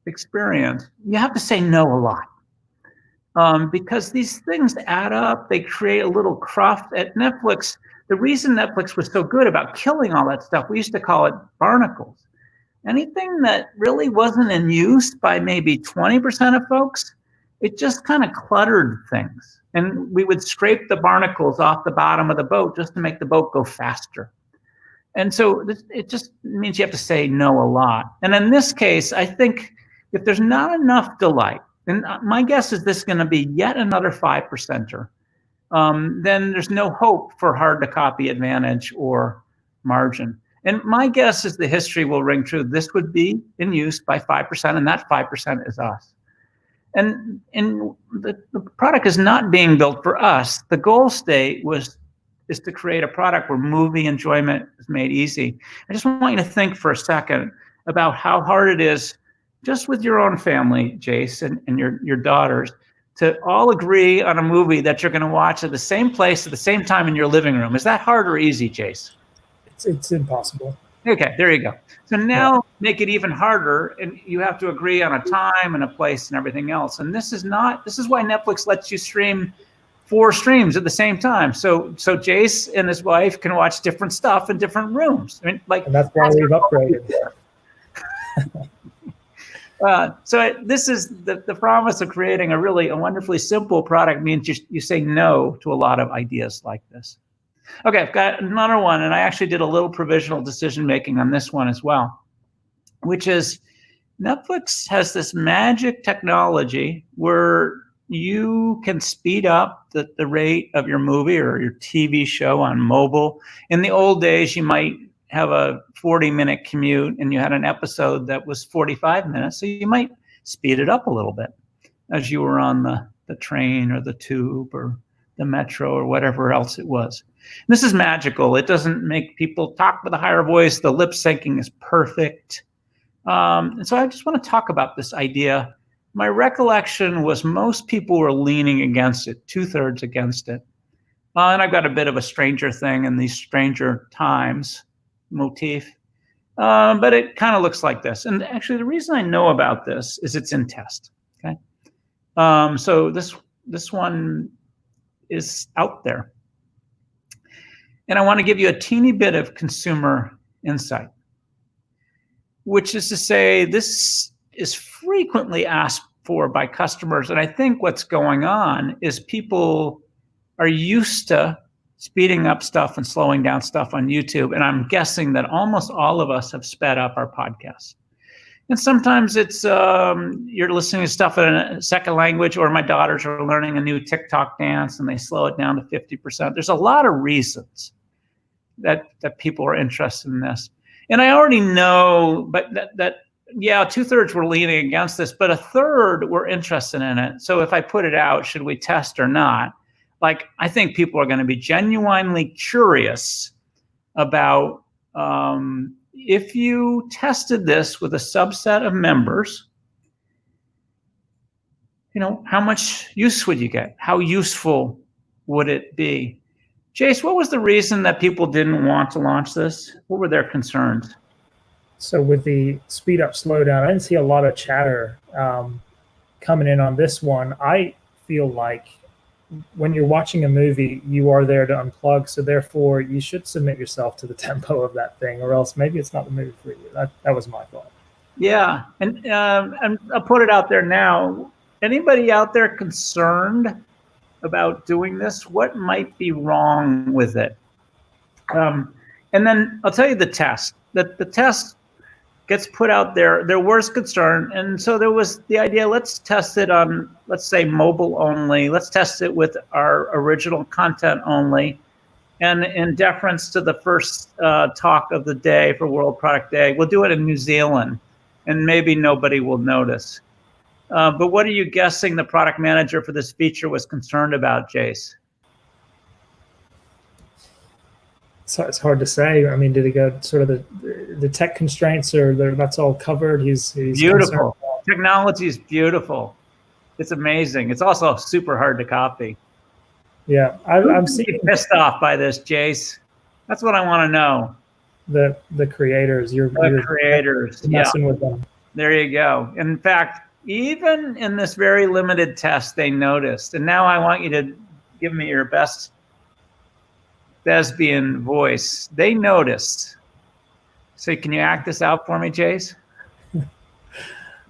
experience, you have to say no a lot, because these things add up. They create a little cruft. At Netflix, the reason Netflix was so good about killing all that stuff, we used to call it barnacles. Anything that really wasn't in use by maybe 20% of folks, it just kind of cluttered things. And we would scrape the barnacles off the bottom of the boat just to make the boat go faster. And so it just means you have to say no a lot. And in this case, I think if there's not enough delight, and my guess is this is going to be yet another 5%er, then there's no hope for hard to copy advantage or margin. And my guess is the history will ring true. This would be in use by 5%, and that 5% is us. And the product is not being built for us. The goal state is to create a product where movie enjoyment is made easy. I just want you to think for a second about how hard it is, just with your own family, Jace, and your daughters, to all agree on a movie that you're going to watch at the same place at the same time in your living room. Is that hard or easy, Jace? It's impossible. Okay, there you go. So now make it even harder, and you have to agree on a time and a place and everything else. And this is why Netflix lets you stream 4 streams at the same time. So Jace and his wife can watch different stuff in different rooms. I mean, and that's why we've upgraded. So this is the promise of creating a wonderfully simple product means you say no to a lot of ideas like this. Okay, I've got another one, and I actually did a little provisional decision making on this one as well, which is Netflix has this magic technology where you can speed up the rate of your movie or your TV show on mobile. In the old days, you might have a 40-minute commute and you had an episode that was 45 minutes, so you might speed it up a little bit as you were on the train or the tube or the metro or whatever else it was. And this is magical. It doesn't make people talk with a higher voice. The lip syncing is perfect. And so I just want to talk about this idea. My recollection was most people were leaning against it, 2/3 against it. And I've got a bit of a Stranger Thing in these Stranger Times motif. But it kind of looks like this. And actually, the reason I know about this is it's in test. Okay. So this one is out there. And I want to give you a teeny bit of consumer insight, which is to say this is frequently asked for by customers. And I think what's going on is people are used to speeding up stuff and slowing down stuff on YouTube. And I'm guessing that almost all of us have sped up our podcasts. And sometimes it's you're listening to stuff in a second language, or my daughters are learning a new TikTok dance and they slow it down to 50%. There's a lot of reasons that people are interested in this. And I already know, but that 2/3 were leaning against this, but 1/3 were interested in it. So if I put it out, should we test or not? Like, I think people are going to be genuinely curious about if you tested this with a subset of members, how much use would you get? How useful would it be? Jace, what was the reason that people didn't want to launch this? What were their concerns? So with the speed up, slow down, I didn't see a lot of chatter coming in on this one. I feel like when you're watching a movie, you are there to unplug. So therefore, you should submit yourself to the tempo of that thing, or else maybe it's not the movie for you. That was my thought. Yeah, and I'll put it out there now. Anybody out there concerned about doing this? What might be wrong with it? And then I'll tell you the test. The test gets put out there. There was concern, and so there was the idea, let's test it on, let's say, mobile only. Let's test it with our original content only. And in deference to the first talk of the day for World Product Day, we'll do it in New Zealand, and maybe nobody will notice. But what are you guessing the product manager for this feature was concerned about, Jace? So it's hard to say. I mean, did he go sort of the tech constraints, or that's all covered? He's beautiful. Technology is beautiful. It's amazing. It's also super hard to copy. Yeah, I'm seeing pissed off by this, Jace. That's what I want to know. The creators. You're creators. messing with them. There you go. In fact, even in this very limited test, they noticed. And now I want you to give me your best thespian voice. They noticed. So can you act this out for me, Jace?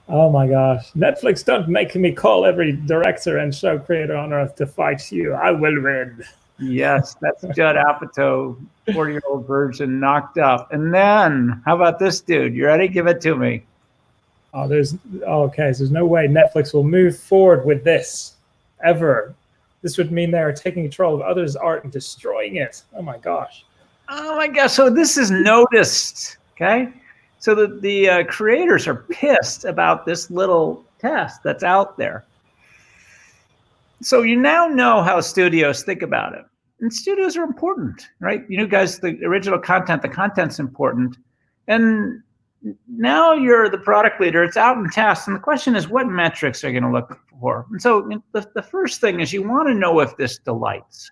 Oh my gosh. Netflix, don't make me call every director and show creator on earth to fight you. I will win. Yes, that's Judd Apatow, 40-year-old version, knocked up. And then, how about this dude? You ready? Give it to me. Oh, okay. So there's no way Netflix will move forward with this ever. This would mean they are taking control of others' art and destroying it. Oh my gosh. Oh my gosh. So this is noticed. Okay. So the creators are pissed about this little test that's out there. So you now know how studios think about it. And studios are important, right? You know, guys, the original content, the content's important. And now you're the product leader, it's out in test. And the question is, what metrics are you going to look for? And so the first thing is you want to know if this delights.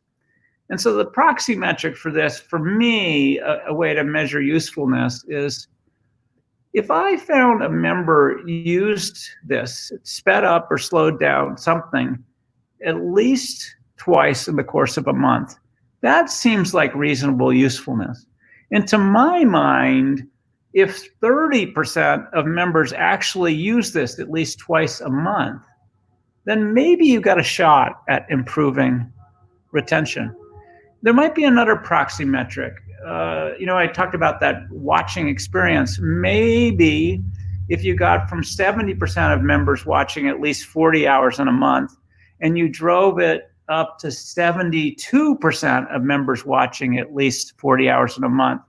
And so the proxy metric for this, for me, a way to measure usefulness is, if I found a member used this, it sped up or slowed down something at least twice in the course of a month, that seems like reasonable usefulness. And to my mind, if 30% of members actually use this at least twice a month, then maybe you got a shot at improving retention. There might be another proxy metric. I talked about that watching experience. Maybe if you got from 70% of members watching at least 40 hours in a month, and you drove it up to 72% of members watching at least 40 hours in a month,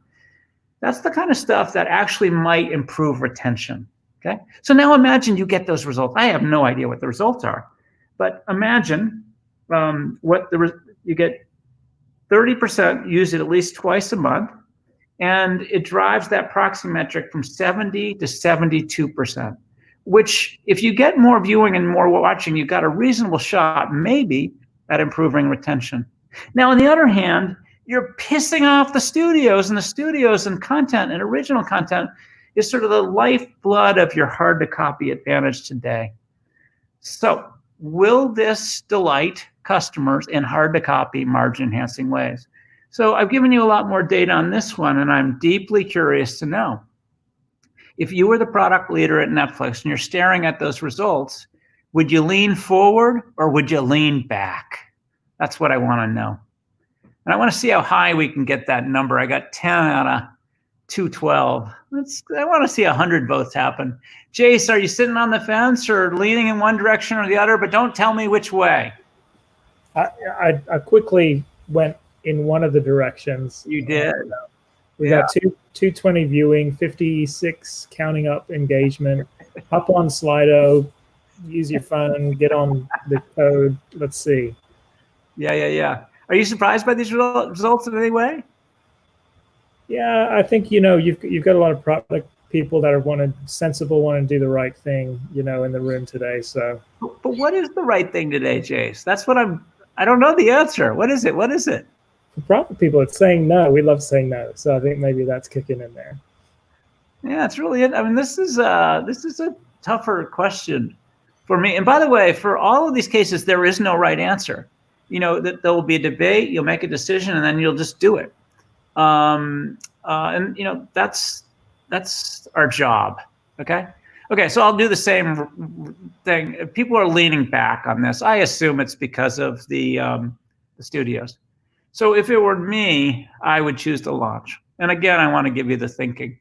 that's the kind of stuff that actually might improve retention. Okay. So now imagine you get those results. I have no idea what the results are, but imagine you get 30% use it at least twice a month, and it drives that proxy metric from 70 to 72%, which if you get more viewing and more watching, you've got a reasonable shot maybe at improving retention. Now, on the other hand, you're pissing off the studios, and the studios and content and original content is sort of the lifeblood of your hard to copy advantage today. So will this delight customers in hard to copy margin enhancing ways? So I've given you a lot more data on this one, and I'm deeply curious to know, if you were the product leader at Netflix and you're staring at those results, would you lean forward or would you lean back? That's what I want to know. And I want to see how high we can get that number. I got 10 out of 212. I want to see 100 votes happen. Jace, are you sitting on the fence or leaning in one direction or the other? But don't tell me which way. I quickly went in one of the directions. You did. We got 220 viewing, 56 counting up engagement. Hop on Slido, use your phone, get on the code. Let's see. Yeah. Are you surprised by these results in any way? Yeah, I think you've got a lot of product people that are sensible, want to do the right thing, in the room today. So, but what is the right thing today, Jace? That's what I don't know the answer. What is it? For product people, it's saying no. We love saying no. So I think maybe that's kicking in there. Yeah, it's really it. I mean, this is a tougher question for me. And by the way, for all of these cases, there is no right answer. That there will be a debate, you'll make a decision, and then you'll just do it. And that's our job. Okay, so I'll do the same thing. People are leaning back on this. I assume it's because of the studios. So if it were me, I would choose to launch. And again, I want to give you the thinking.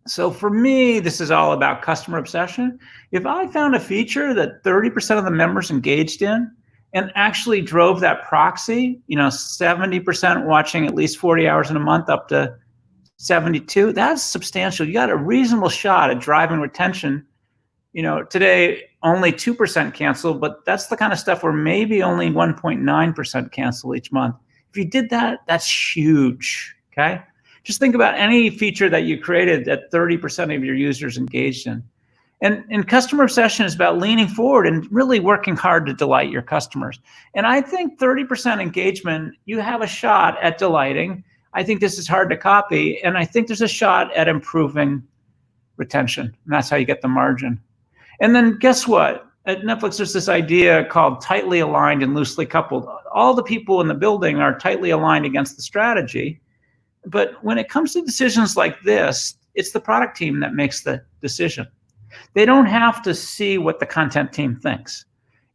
So for me, this is all about customer obsession. If I found a feature that 30% of the members engaged in, and actually drove that proxy, 70% watching at least 40 hours in a month up to 72, that's substantial. You got a reasonable shot at driving retention. Today only 2% cancel, but that's the kind of stuff where maybe only 1.9% cancel each month. If you did that, that's huge, okay? Just think about any feature that you created that 30% of your users engaged in. And customer obsession is about leaning forward and really working hard to delight your customers. And I think 30% engagement, you have a shot at delighting. I think this is hard to copy, and I think there's a shot at improving retention, and that's how you get the margin. And then guess what? At Netflix, there's this idea called tightly aligned and loosely coupled. All the people in the building are tightly aligned against the strategy, but when it comes to decisions like this, it's the product team that makes the decision. They don't have to see what the content team thinks.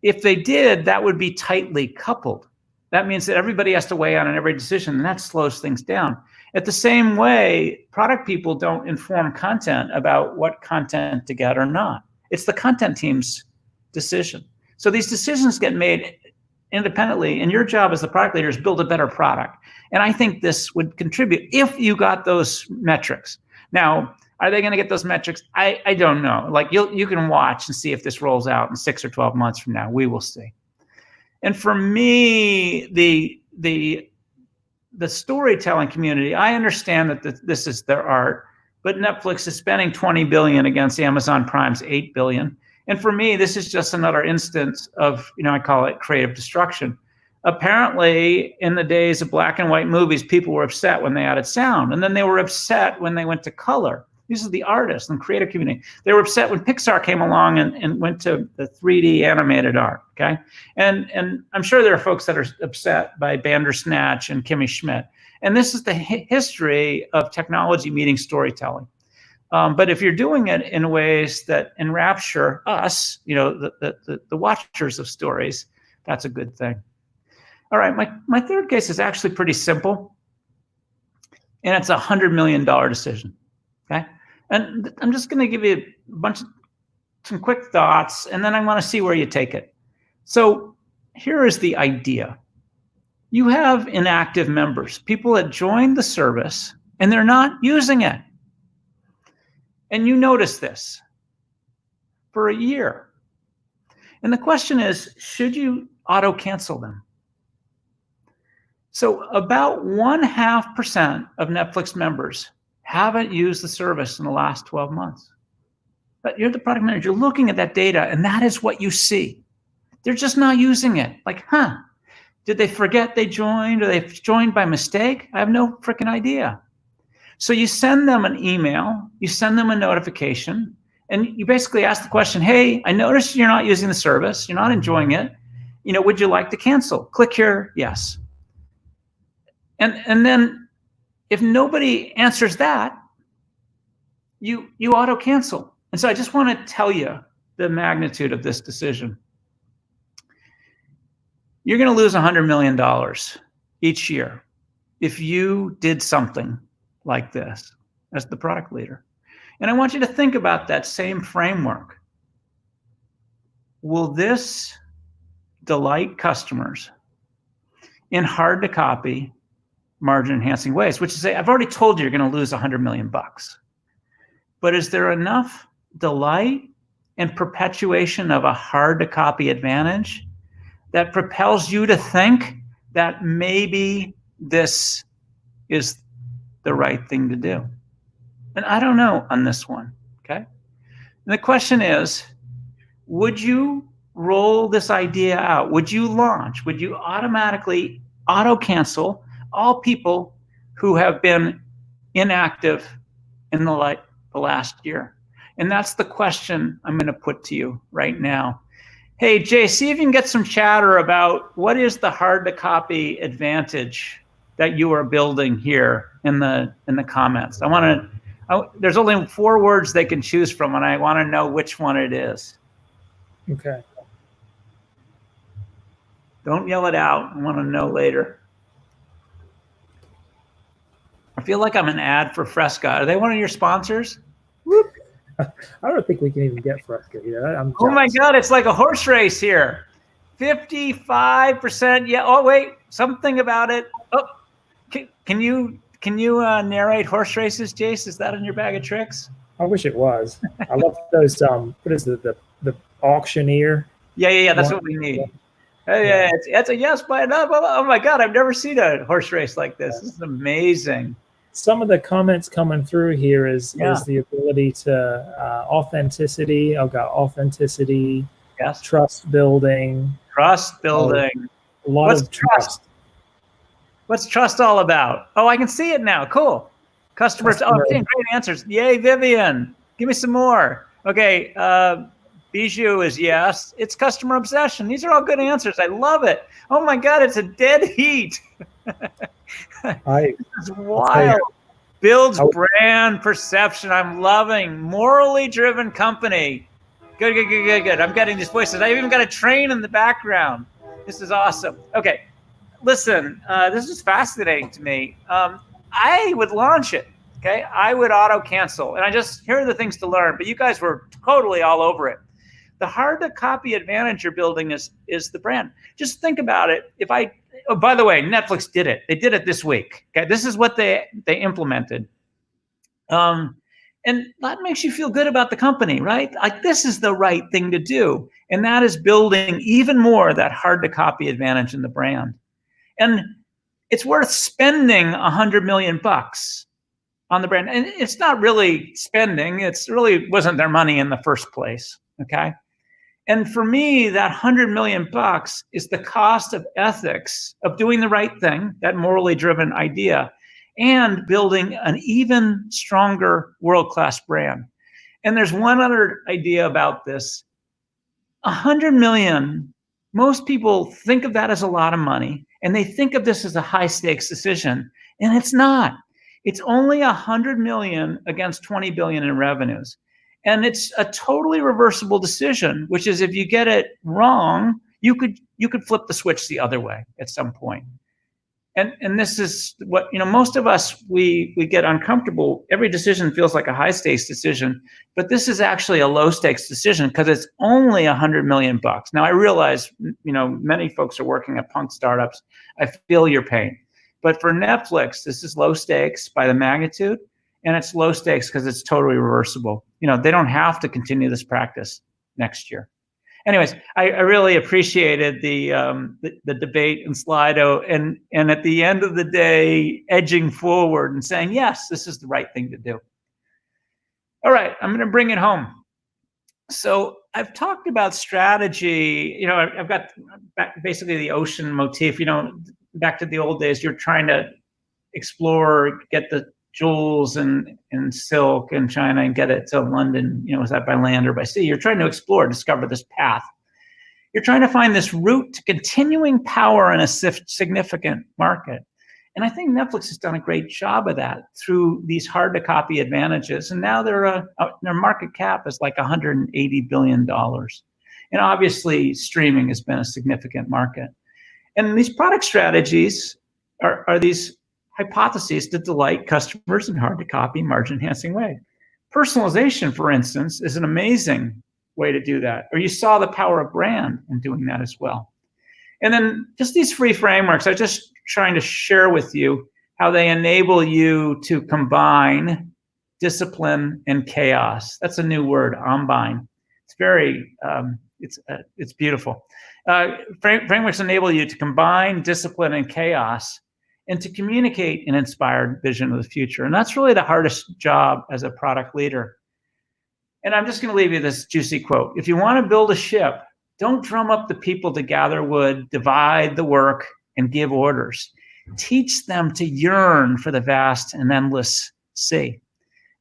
If they did, that would be tightly coupled. That means that everybody has to weigh in on every decision, and that slows things down. At the same way, product people don't inform content about what content to get or not. It's the content team's decision. So these decisions get made independently, and your job as the product leader is build a better product. And I think this would contribute if you got those metrics. Now, are they going to get those metrics? I don't know. Like you can watch and see if this rolls out in 6 or 12 months from now. We will see. And for me, the storytelling community, I understand that this is their art, but Netflix is spending $20 billion against Amazon Prime's $8 billion. And for me, this is just another instance of, I call it creative destruction. Apparently, in the days of black and white movies, people were upset when they added sound, and then they were upset when they went to color. These are the artists and creative community. They were upset when Pixar came along and went to the 3D animated art, okay? And I'm sure there are folks that are upset by Bandersnatch and Kimmy Schmidt. And this is the history of technology meeting storytelling. But if you're doing it in ways that enrapture us, the watchers of stories, that's a good thing. All right, my third case is actually pretty simple, and it's a $100 million decision, okay? And I'm just gonna give you some quick thoughts, and then I wanna see where you take it. So here is the idea. You have inactive members, people that joined the service, and they're not using it. And you notice this for a year. And the question is, should you auto-cancel them? So about 0.5% of Netflix members haven't used the service in the last 12 months. But you're the product manager, you're looking at that data, and that is what you see. They're just not using it. Like, did they forget they joined, or they joined by mistake? I have no freaking idea. So you send them an email, you send them a notification, and you basically ask the question, hey, I noticed you're not using the service, you're not enjoying it. Would you like to cancel? Click here, yes. And then if nobody answers that, you auto cancel. And so I just want to tell you the magnitude of this decision. You're going to lose $100 million each year if you did something like this as the product leader. And I want you to think about that same framework. Will this delight customers in hard to copy, margin enhancing ways, which is to say, I've already told you you're going to lose $100 million. But is there enough delight and perpetuation of a hard to copy advantage that propels you to think that maybe this is the right thing to do? And I don't know on this one, okay? And the question is, would you roll this idea out? Would you launch? Would you automatically auto-cancel all people who have been inactive in the last year? And that's the question I'm going to put to you right now. Hey, Jay, see if you can get some chatter about what is the hard to copy advantage that you are building here in the comments. There's only 4 words they can choose from, and I want to know which one it is. Okay. Don't yell it out. I want to know later. I feel like I'm an ad for Fresca. Are they one of your sponsors? Whoop. I don't think we can even get Fresca here. Oh my God, it's like a horse race here. 55%. Yeah. Oh, wait, something about it. Oh, can you narrate horse races, Jace? Is that in your bag of tricks? I wish it was. I love those. What is the auctioneer? Yeah. That's what we need. Yeah. It's a yes by enough. Oh my God, I've never seen a horse race like this. This is amazing. Some of the comments coming through here is the ability to authenticity. I've got authenticity. Yes. Trust building. Trust building. A lot of trust. What's trust all about? Oh, I can see it now. Cool. Customers. Oh, great answers. Yay, Vivian. Give me some more. Okay. Bijou is yes. It's customer obsession. These are all good answers. I love it. Oh my God, it's a dead heat. This is wild. Builds brand perception. I'm loving. Morally driven company. Good. I'm getting these voices. I've even got a train in the background. This is awesome. Okay. Listen, this is fascinating to me. I would launch it. Okay. I would auto cancel. And here are the things to learn, but you guys were totally all over it. The hard to copy advantage you're building is the brand. Just think about it. Oh, by the way, Netflix did it. They did it this week. Okay. This is what they implemented. And that makes you feel good about the company, right? Like this is the right thing to do. And that is building even more that hard to copy advantage in the brand. And it's worth spending $100 million on the brand. And it's not really spending. It's really wasn't their money in the first place. Okay. And for me, that $100 million is the cost of ethics of doing the right thing, that morally driven idea, and building an even stronger world-class brand. And there's one other idea about this. $100 million, most people think of that as a lot of money, and they think of this as a high-stakes decision, and it's not. It's only $100 million against $20 billion in revenues. And it's a totally reversible decision, which is if you get it wrong, you could flip the switch the other way at some point. And this is what, most of us, we get uncomfortable. Every decision feels like a high stakes decision, but this is actually a low stakes decision because it's only $100 million. Now I realize, many folks are working at punk startups. I feel your pain, but for Netflix, this is low stakes by the magnitude, and it's low stakes because it's totally reversible. They don't have to continue this practice next year. Anyways, I really appreciated the debate in Slido, and at the end of the day, edging forward and saying, yes, this is the right thing to do. All right, I'm going to bring it home. So I've talked about strategy. I've got basically the ocean motif. Back to the old days, you're trying to explore, get the jewels and silk in China and get it to London, is that by land or by sea? You're trying to explore, discover this path. You're trying to find this route to continuing power in a significant market. And I think Netflix has done a great job of that through these hard to copy advantages. And now their market cap is like $180 billion. And obviously streaming has been a significant market. And these product strategies are these hypotheses to delight customers in hard to copy, margin enhancing way. Personalization, for instance, is an amazing way to do that. Or you saw the power of brand in doing that as well. And then just these free frameworks, I'm just trying to share with you how they enable you to combine discipline and chaos. That's a new word, combine. It's very, it's beautiful. Frameworks enable you to combine discipline and chaos and to communicate an inspired vision of the future. And that's really the hardest job as a product leader. And I'm just going to leave you this juicy quote. If you want to build a ship, don't drum up the people to gather wood, divide the work, and give orders. Teach them to yearn for the vast and endless sea.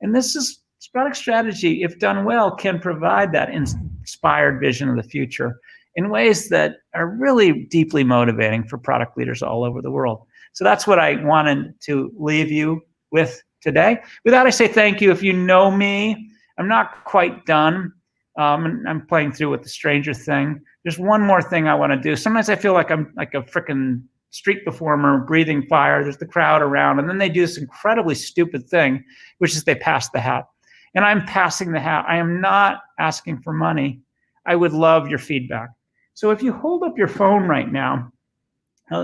And this product strategy, if done well, can provide that inspired vision of the future in ways that are really deeply motivating for product leaders all over the world. So that's what I wanted to leave you with today. With that, I say thank you. If you know me, I'm not quite done. I'm playing through with the Stranger Thing. There's one more thing I want to do. Sometimes I feel like I'm like a freaking street performer breathing fire. There's the crowd around, and then they do this incredibly stupid thing, which is they pass the hat. And I'm passing the hat. I am not asking for money. I would love your feedback. So if you hold up your phone right now,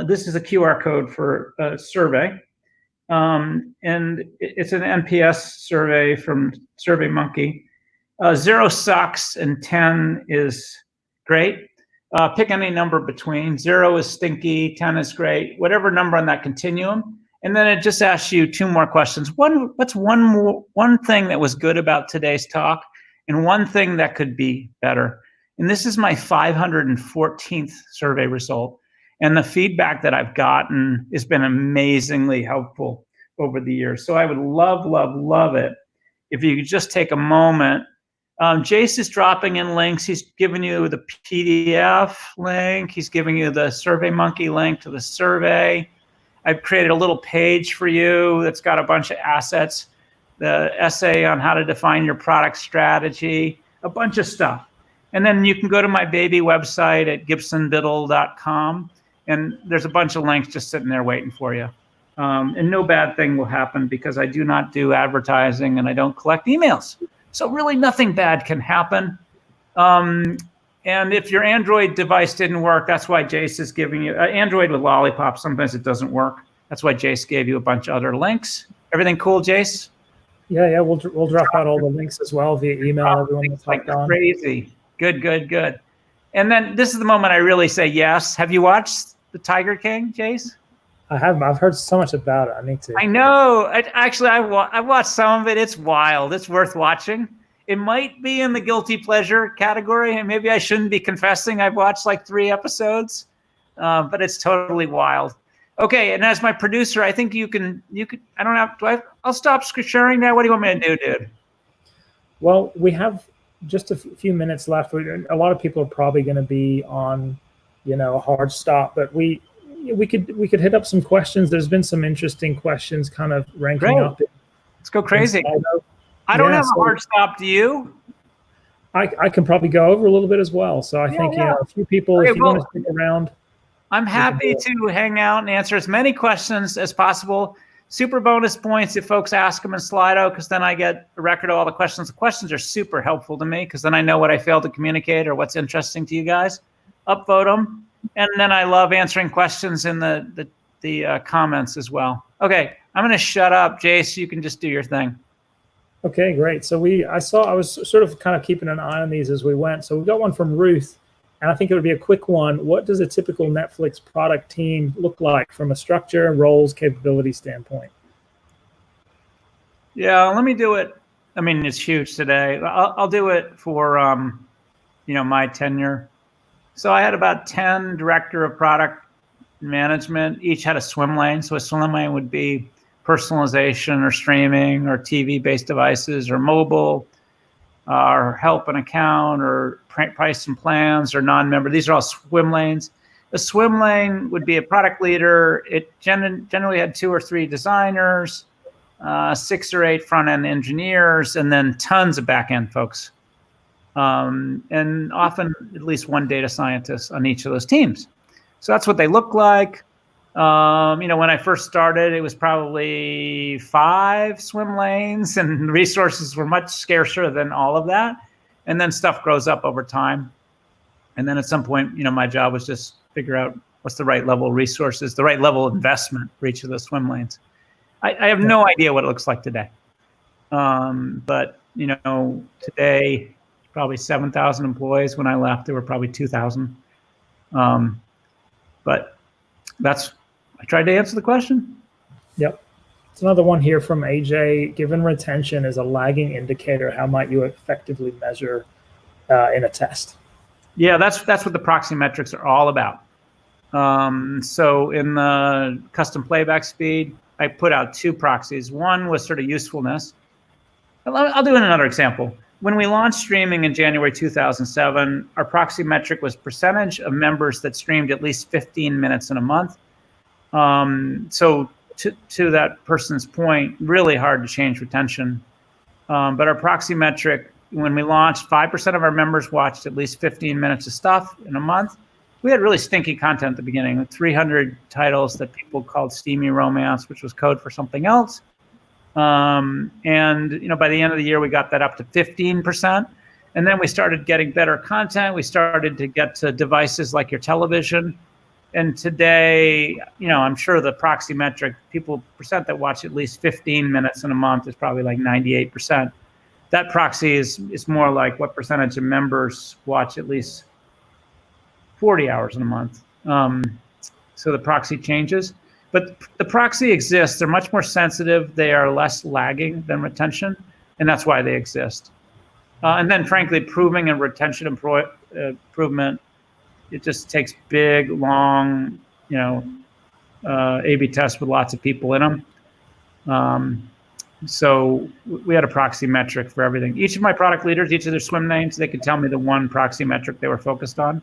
this is a QR code for a survey. And it's an NPS survey from SurveyMonkey. 0 sucks and 10 is great. Pick any number between. 0 is stinky, 10 is great, whatever number on that continuum. And then it just asks you 2 more questions. What's one thing that was good about today's talk, and one thing that could be better? And this is my 514th survey result. And the feedback that I've gotten has been amazingly helpful over the years. So I would love, love, love it if you could just take a moment. Jace is dropping in links. He's giving you the PDF link. He's giving you the SurveyMonkey link to the survey. I've created a little page for you that's got a bunch of assets, the essay on how to define your product strategy, a bunch of stuff. And then you can go to my baby website at gibsonbiddle.com, and there's a bunch of links just sitting there waiting for you. And no bad thing will happen because I do not do advertising and I don't collect emails. So really nothing bad can happen. And if your Android device didn't work, that's why Jace is giving you, Android with Lollipop, sometimes it doesn't work. That's why Jace gave you a bunch of other links. Everything cool, Jace? Yeah, we'll drop out all the links as well via email. Everyone that's like crazy. Good. And then this is the moment I really say yes. Have you watched The Tiger King, Jace? I haven't. I've heard so much about it. I need to. I know. I watched some of it. It's wild. It's worth watching. It might be in the guilty pleasure category, and maybe I shouldn't be confessing I've watched like 3 episodes, but it's totally wild. Okay, and as my producer, I think you could. I don't have. I'll stop sharing now. What do you want me to do, dude? Well, we have just a few minutes left. A lot of people are probably going to be on, a hard stop, but we could hit up some questions. There's been some interesting questions kind of ranking up. Let's go crazy. I don't have a hard stop. Do you? I can probably go over a little bit as well. So I think a few people, if you want to stick around. I'm happy to hang out and answer as many questions as possible. Super bonus points if folks ask them in Slido, because then I get a record of all the questions. The questions are super helpful to me because then I know what I failed to communicate or what's interesting to you guys. Upvote them. And then I love answering questions in the comments as well. Okay, I'm going to shut up. Jace, you can just do your thing. Okay, great. So I was sort of kind of keeping an eye on these as we went. So we got one from Ruth, and I think it would be a quick one. What does a typical Netflix product team look like from a structure, roles, capability standpoint? Yeah, let me do it. I mean, it's huge today. I'll do it for my tenure. So I had about 10 director of product management. Each had a swim lane. So a swim lane would be personalization or streaming or TV-based devices or mobile or help an account or price and plans or non-member. These are all swim lanes. A swim lane would be a product leader. It generally had 2 or 3 designers, 6 or 8 front-end engineers, and then tons of back-end folks. And often at least 1 data scientist on each of those teams. So that's what they look like. When I first started, it was probably 5 swim lanes, and resources were much scarcer than all of that. And then stuff grows up over time. And then at some point, my job was just figure out what's the right level of resources, the right level of investment for each of those swim lanes. I have no idea what it looks like today. But today, probably 7,000 employees. When I left, there were probably 2,000. But I tried to answer the question. Yep. It's another one here from AJ. Given retention is a lagging indicator, how might you effectively measure in a test? Yeah, that's what the proxy metrics are all about. So in the custom playback speed, I put out 2 proxies. One was sort of usefulness. I'll do another example. When we launched streaming in January 2007, our proxy metric was percentage of members that streamed at least 15 minutes in a month. So to that person's point, really hard to change retention. But our proxy metric, when we launched, 5% of our members watched at least 15 minutes of stuff in a month. We had really stinky content at the beginning, with 300 titles that people called steamy romance, which was code for something else. And by the end of the year, we got that up to 15%. And then we started getting better content. We started to get to devices like your television. And today, I'm sure the proxy metric, percent that watch at least 15 minutes in a month is probably like 98%. That proxy is more like what percentage of members watch at least 40 hours in a month. So the proxy changes. But the proxy exists. They're much more sensitive. They are less lagging than retention. And that's why they exist. And then, frankly, proving and retention improvement, it just takes big, long, A/B tests with lots of people in them. So we had a proxy metric for everything. Each of my product leaders, each of their swim names, they could tell me the one proxy metric they were focused on.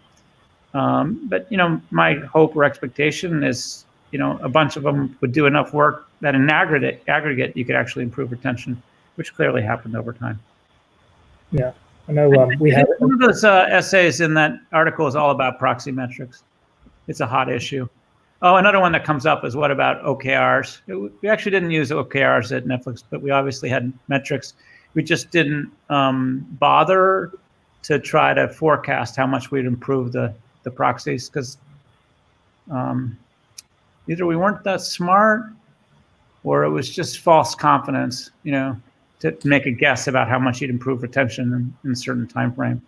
But my hope or expectation is, a bunch of them would do enough work that in aggregate, you could actually improve retention, which clearly happened over time. Yeah, I know we have one of those essays in that article is all about proxy metrics. It's a hot issue. Oh, another one that comes up is what about OKRs? We actually didn't use OKRs at Netflix, but we obviously had metrics. We just didn't bother to try to forecast how much we'd improve the proxies because either we weren't that smart or it was just false confidence, to make a guess about how much you'd improve retention in a certain time frame.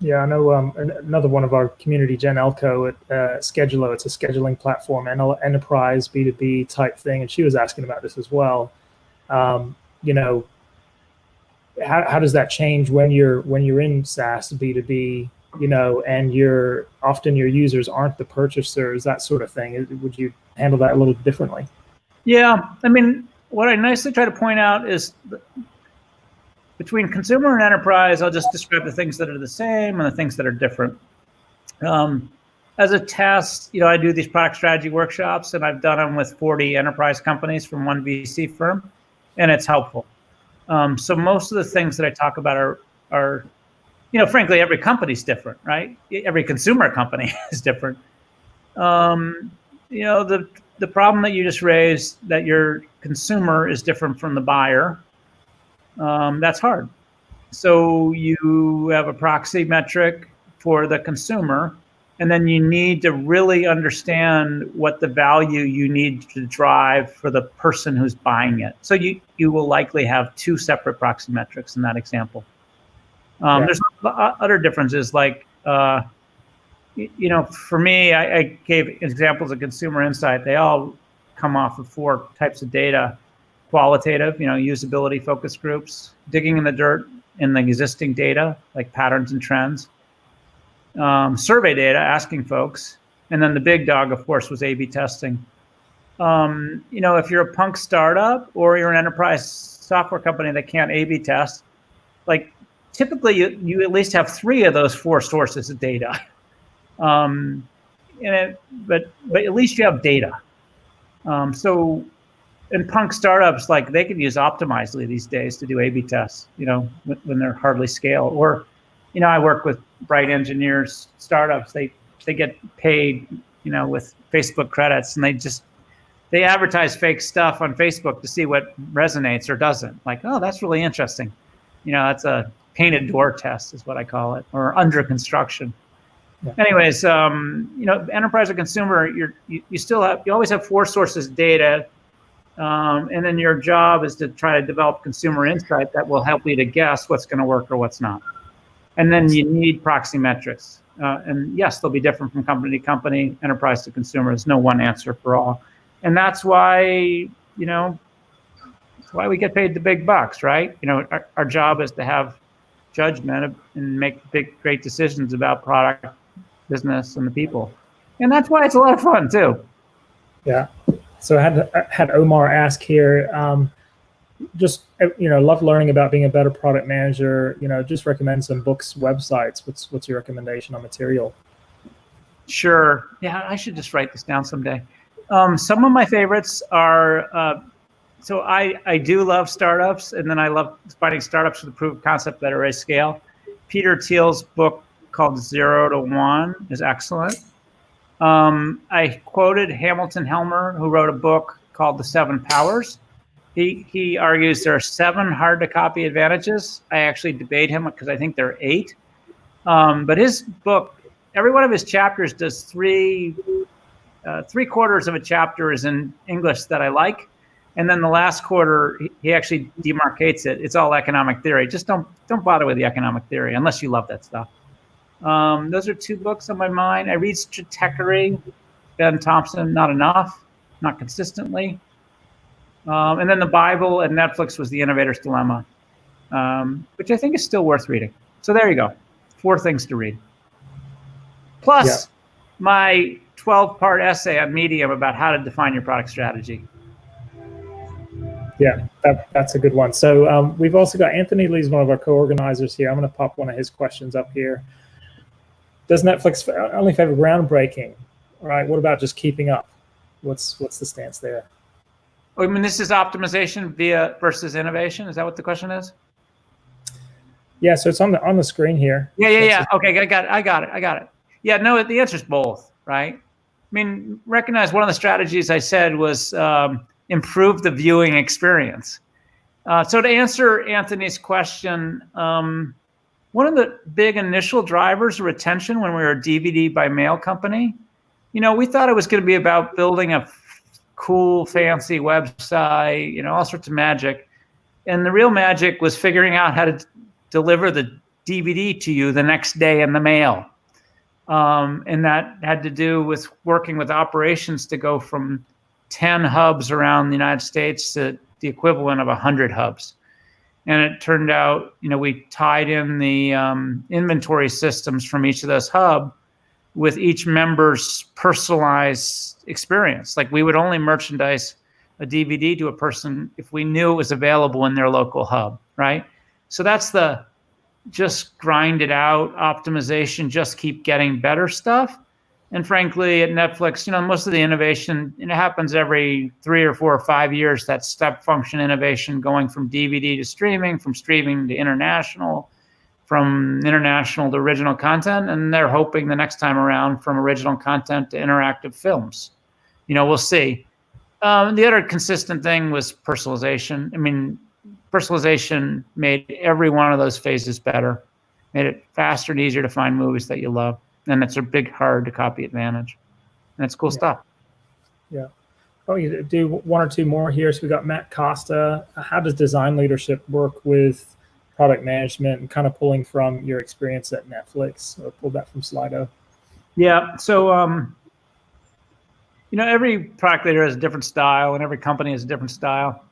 Yeah, I know another one of our community, Jen Elko at Schedulo. It's a scheduling platform, enterprise B2B type thing, and she was asking about this as well. How does that change when you're in SaaS B2B? And often your users aren't the purchasers, that sort of thing. Would you handle that a little differently? Yeah, I mean, what I nicely try to point out is between consumer and enterprise, I'll just describe the things that are the same and the things that are different. As a test, I do these product strategy workshops, and I've done them with 40 enterprise companies from one VC firm, and it's helpful. So most of the things that I talk about are frankly, every company's different, right? Every consumer company is different. The problem that you just raised, that your consumer is different from the buyer, that's hard. So you have a proxy metric for the consumer, and then you need to really understand what the value you need to drive for the person who's buying it. So you will likely have two separate proxy metrics in that example. There's other differences, like, for me, I gave examples of consumer insight. They all come off of 4 types of data: qualitative, usability focus groups, digging in the dirt in the existing data, like patterns and trends, survey data, asking folks, and then the big dog, of course, was A/B testing. If you're a punk startup or you're an enterprise software company that can't A/B test, like, typically you at least have 3 of those 4 sources of data. But at least you have data. So in punk startups, like, they can use Optimizely these days to do A/B tests, when they're hardly scale. Or, I work with bright engineers, startups, they get paid, with Facebook credits, and they advertise fake stuff on Facebook to see what resonates or doesn't. Like, oh, that's really interesting. That's a painted door test is what I call it, or under construction. Yeah. Anyways, enterprise or consumer, you always have 4 sources of data, and then your job is to try to develop consumer insight that will help you to guess what's going to work or what's not. And then you need proxy metrics, and yes, they'll be different from company to company, enterprise to consumer. There's no one answer for all, and that's why we get paid the big bucks, right? Our job is to have judgment and make great decisions about product, business, and the people. And that's why it's a lot of fun too. Yeah. So I had Omar ask here, love learning about being a better product manager, just recommend some books, websites. What's your recommendation on material? Sure. Yeah, I should just write this down someday. Some of my favorites are, so I do love startups, and then I love finding startups with a proof of concept that are at scale. Peter Thiel's book called 0 to 1 is excellent. I quoted Hamilton Helmer, who wrote a book called The 7 Powers. He argues there are 7 hard to copy advantages. I actually debate him because I think there are 8. But his book, every one of his chapters does 3/4 of a chapter is in English that I like, and then the last quarter he actually demarcates it. It's all economic theory. Just don't bother with the economic theory unless you love that stuff. Those are 2 books on my mind. I read Stratechery, Ben Thompson, not enough, not consistently. And then the Bible and Netflix was The Innovator's Dilemma, which I think is still worth reading. So there you go, 4 things to read. Plus my 12-part essay on Medium about how to define your product strategy. Yeah, that's a good one. So we've also got Anthony Lee's one of our co-organizers here. I'm going to pop one of his questions up here. Does Netflix only favor groundbreaking? All right, what about just keeping up? What's the stance there? I mean, this is optimization versus innovation. Is that what the question is? Yeah, so it's on the screen here. Yeah. Okay, I got it. Yeah, no, the answer is both, right? I mean, recognize one of the strategies I said was improve the viewing experience. So to answer Anthony's question, one of the big initial drivers of retention when we were a DVD by mail company, we thought it was going to be about building a cool, fancy website, all sorts of magic. And the real magic was figuring out how to deliver the DVD to you the next day in the mail. And that had to do with working with operations to go from 10 hubs around the United States to the equivalent of 100 hubs. And it turned out, we tied in the inventory systems from each of those hubs with each member's personalized experience. Like we would only merchandise a DVD to a person if we knew it was available in their local hub, right? So that's the just grind it out, optimization, just keep getting better stuff. And frankly, at Netflix, most of the innovation, it happens every 3 or 4 or 5 years, that step function innovation going from DVD to streaming, from streaming to international, from international to original content. And they're hoping the next time around from original content to interactive films. We'll see. The other consistent thing was personalization. I mean, personalization made every one of those phases better, made it faster and easier to find movies that you love. And it's a big, hard to copy advantage. And it's cool stuff. Yeah. Oh, you do 1 or 2 more here. So we got Matt Costa. How does design leadership work with product management and kind of pulling from your experience at Netflix? Or pulled that from Slido. Yeah. So, every product leader has a different style and every company has a different style.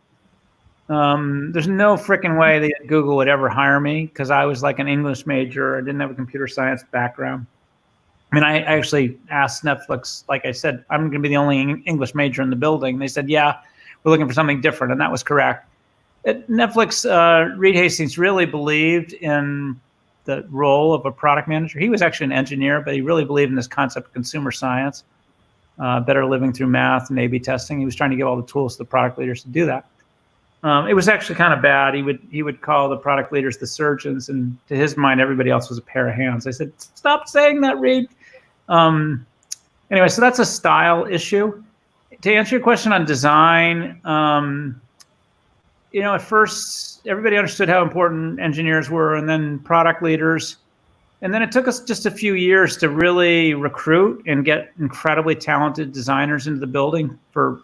There's no freaking way that Google would ever hire me because I was like an English major. I didn't have a computer science background. I mean, I actually asked Netflix, like I said, I'm going to be the only English major in the building. They said, yeah, we're looking for something different. And that was correct. At Netflix, Reed Hastings really believed in the role of a product manager. He was actually an engineer, but he really believed in this concept of consumer science, better living through math and A/B testing. He was trying to give all the tools to the product leaders to do that. It was actually kind of bad. He would call the product leaders the surgeons, and to his mind, everybody else was a pair of hands. I said, stop saying that, Reed. Anyway, so that's a style issue. To answer your question on design, at first everybody understood how important engineers were, and then product leaders. And then it took us just a few years to really recruit and get incredibly talented designers into the building for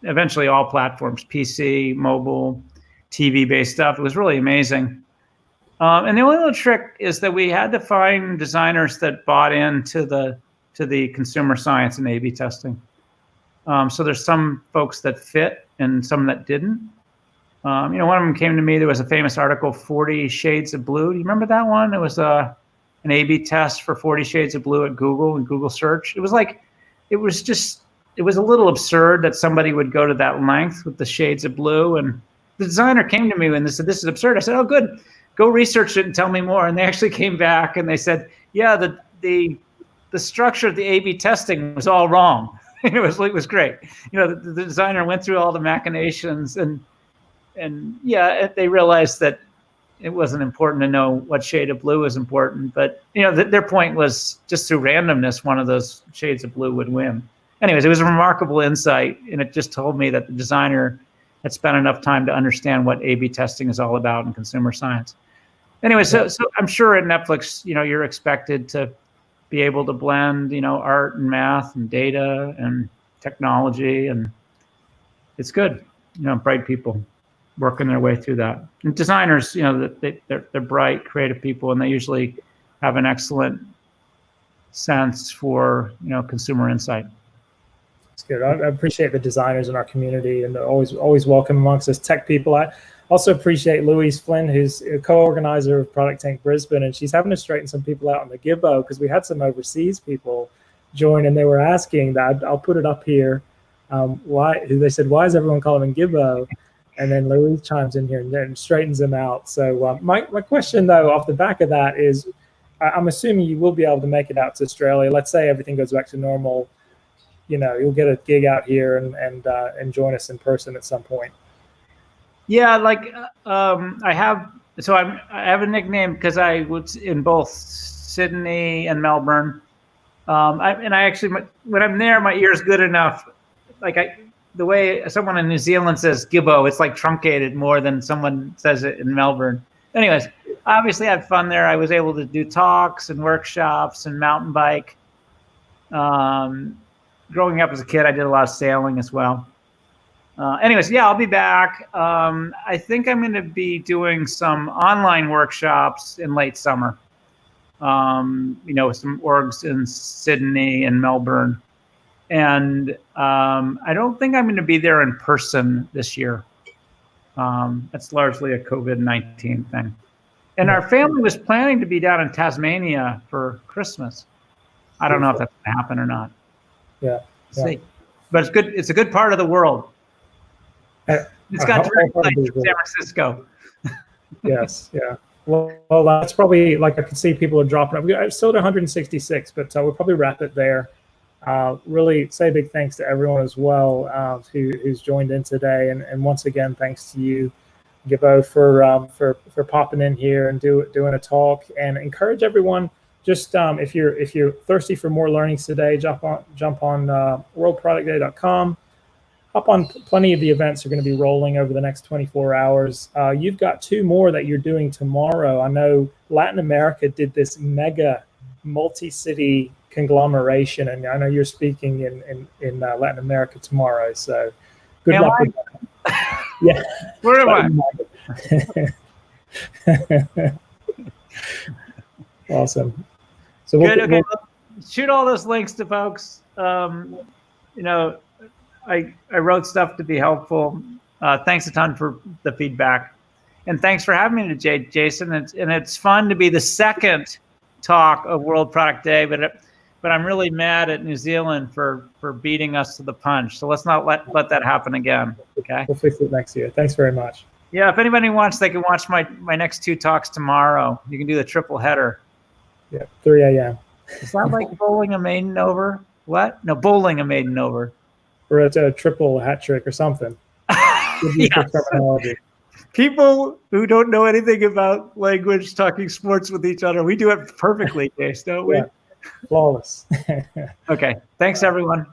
eventually all platforms, PC, mobile, TV-based stuff. It was really amazing. And the only little trick is that we had to find designers that bought into the consumer science and A/B testing. So there's some folks that fit and some that didn't. One of them came to me. There was a famous article, 40 Shades of Blue. Do you remember that one? It was an A/B test for 40 Shades of Blue at Google and Google search. It was a little absurd that somebody would go to that length with the shades of blue. And the designer came to me and they said, this is absurd. I said, oh, good. Go research it and tell me more. And they actually came back and they said, yeah, the structure of the A/B testing was all wrong. It was great. The designer went through all the machinations and they realized that it wasn't important to know what shade of blue was important. But, their point was just through randomness, one of those shades of blue would win. Anyways, it was a remarkable insight, and it just told me that the designer had spent enough time to understand what A/B testing is all about in consumer science. Anyway, so I'm sure at Netflix, you're expected to be able to blend, art and math and data and technology, and it's good. Bright people working their way through that. And designers, they're bright, creative people, and they usually have an excellent sense for consumer insight. That's good. I appreciate the designers in our community, and they're always welcome amongst us tech people. I also appreciate Louise Flynn, who's a co-organizer of ProductTank Brisbane, and she's having to straighten some people out in the Gibbo because we had some overseas people join, and they were asking that. I'll put it up here. Why? They said, why is everyone calling him Gibbo? And then Louise chimes in here and then straightens them out. So my question, though, off the back of that is, I'm assuming you will be able to make it out to Australia. Let's say everything goes back to normal. You'll get a gig out here and join us in person at some point. Yeah, I have a nickname because I was in both Sydney and Melbourne. I actually, when I'm there, my ear is good enough. The way someone in New Zealand says Gibbo, it's like truncated more than someone says it in Melbourne. Anyways, obviously I had fun there. I was able to do talks and workshops and mountain bike. Growing up as a kid, I did a lot of sailing as well. Anyways, yeah, I'll be back. I think I'm going to be doing some online workshops in late summer. With some orgs in Sydney and Melbourne. And I don't think I'm going to be there in person this year. That's largely a COVID-19 thing. And our family was planning to be down in Tasmania for Christmas. I don't know if that's going to happen or not. Yeah. See. But it's good. It's a good part of the world. It's got direct flights from San Francisco. Yes. Yeah. Well, that's probably, I can see people are dropping up. I'm still at 166, but we'll probably wrap it there. Really say a big thanks to everyone as well who's joined in today, and once again, thanks to you, Gibbo, for popping in here and doing a talk. And encourage everyone, just if you're thirsty for more learnings today, jump on worldproductday.com. Hop on. Plenty of the events are going to be rolling over the next 24 hours. You've got 2 more that you're doing tomorrow. I know Latin America did this mega multi-city conglomeration, and I know you're speaking in Latin America tomorrow. So good luck with that. Yeah. Where am I? Awesome. So we'll shoot all those links to folks. I wrote stuff to be helpful. Thanks a ton for the feedback, and thanks for having me today, Jason. It's fun to be the second talk of World Product Day, but I'm really mad at New Zealand for beating us to the punch. So let's not let that happen again. Okay. We'll fix it next year. Thanks very much. Yeah. If anybody wants, they can watch my next 2 talks tomorrow. You can do the triple header. Yeah. 3 a.m. Is that like bowling a maiden over? What? No, bowling a maiden over. Or it's a triple hat trick or something. Yes. People who don't know anything about language talking sports with each other, we do it perfectly, Jace, don't we? Yeah. Flawless. Okay. Thanks, everyone.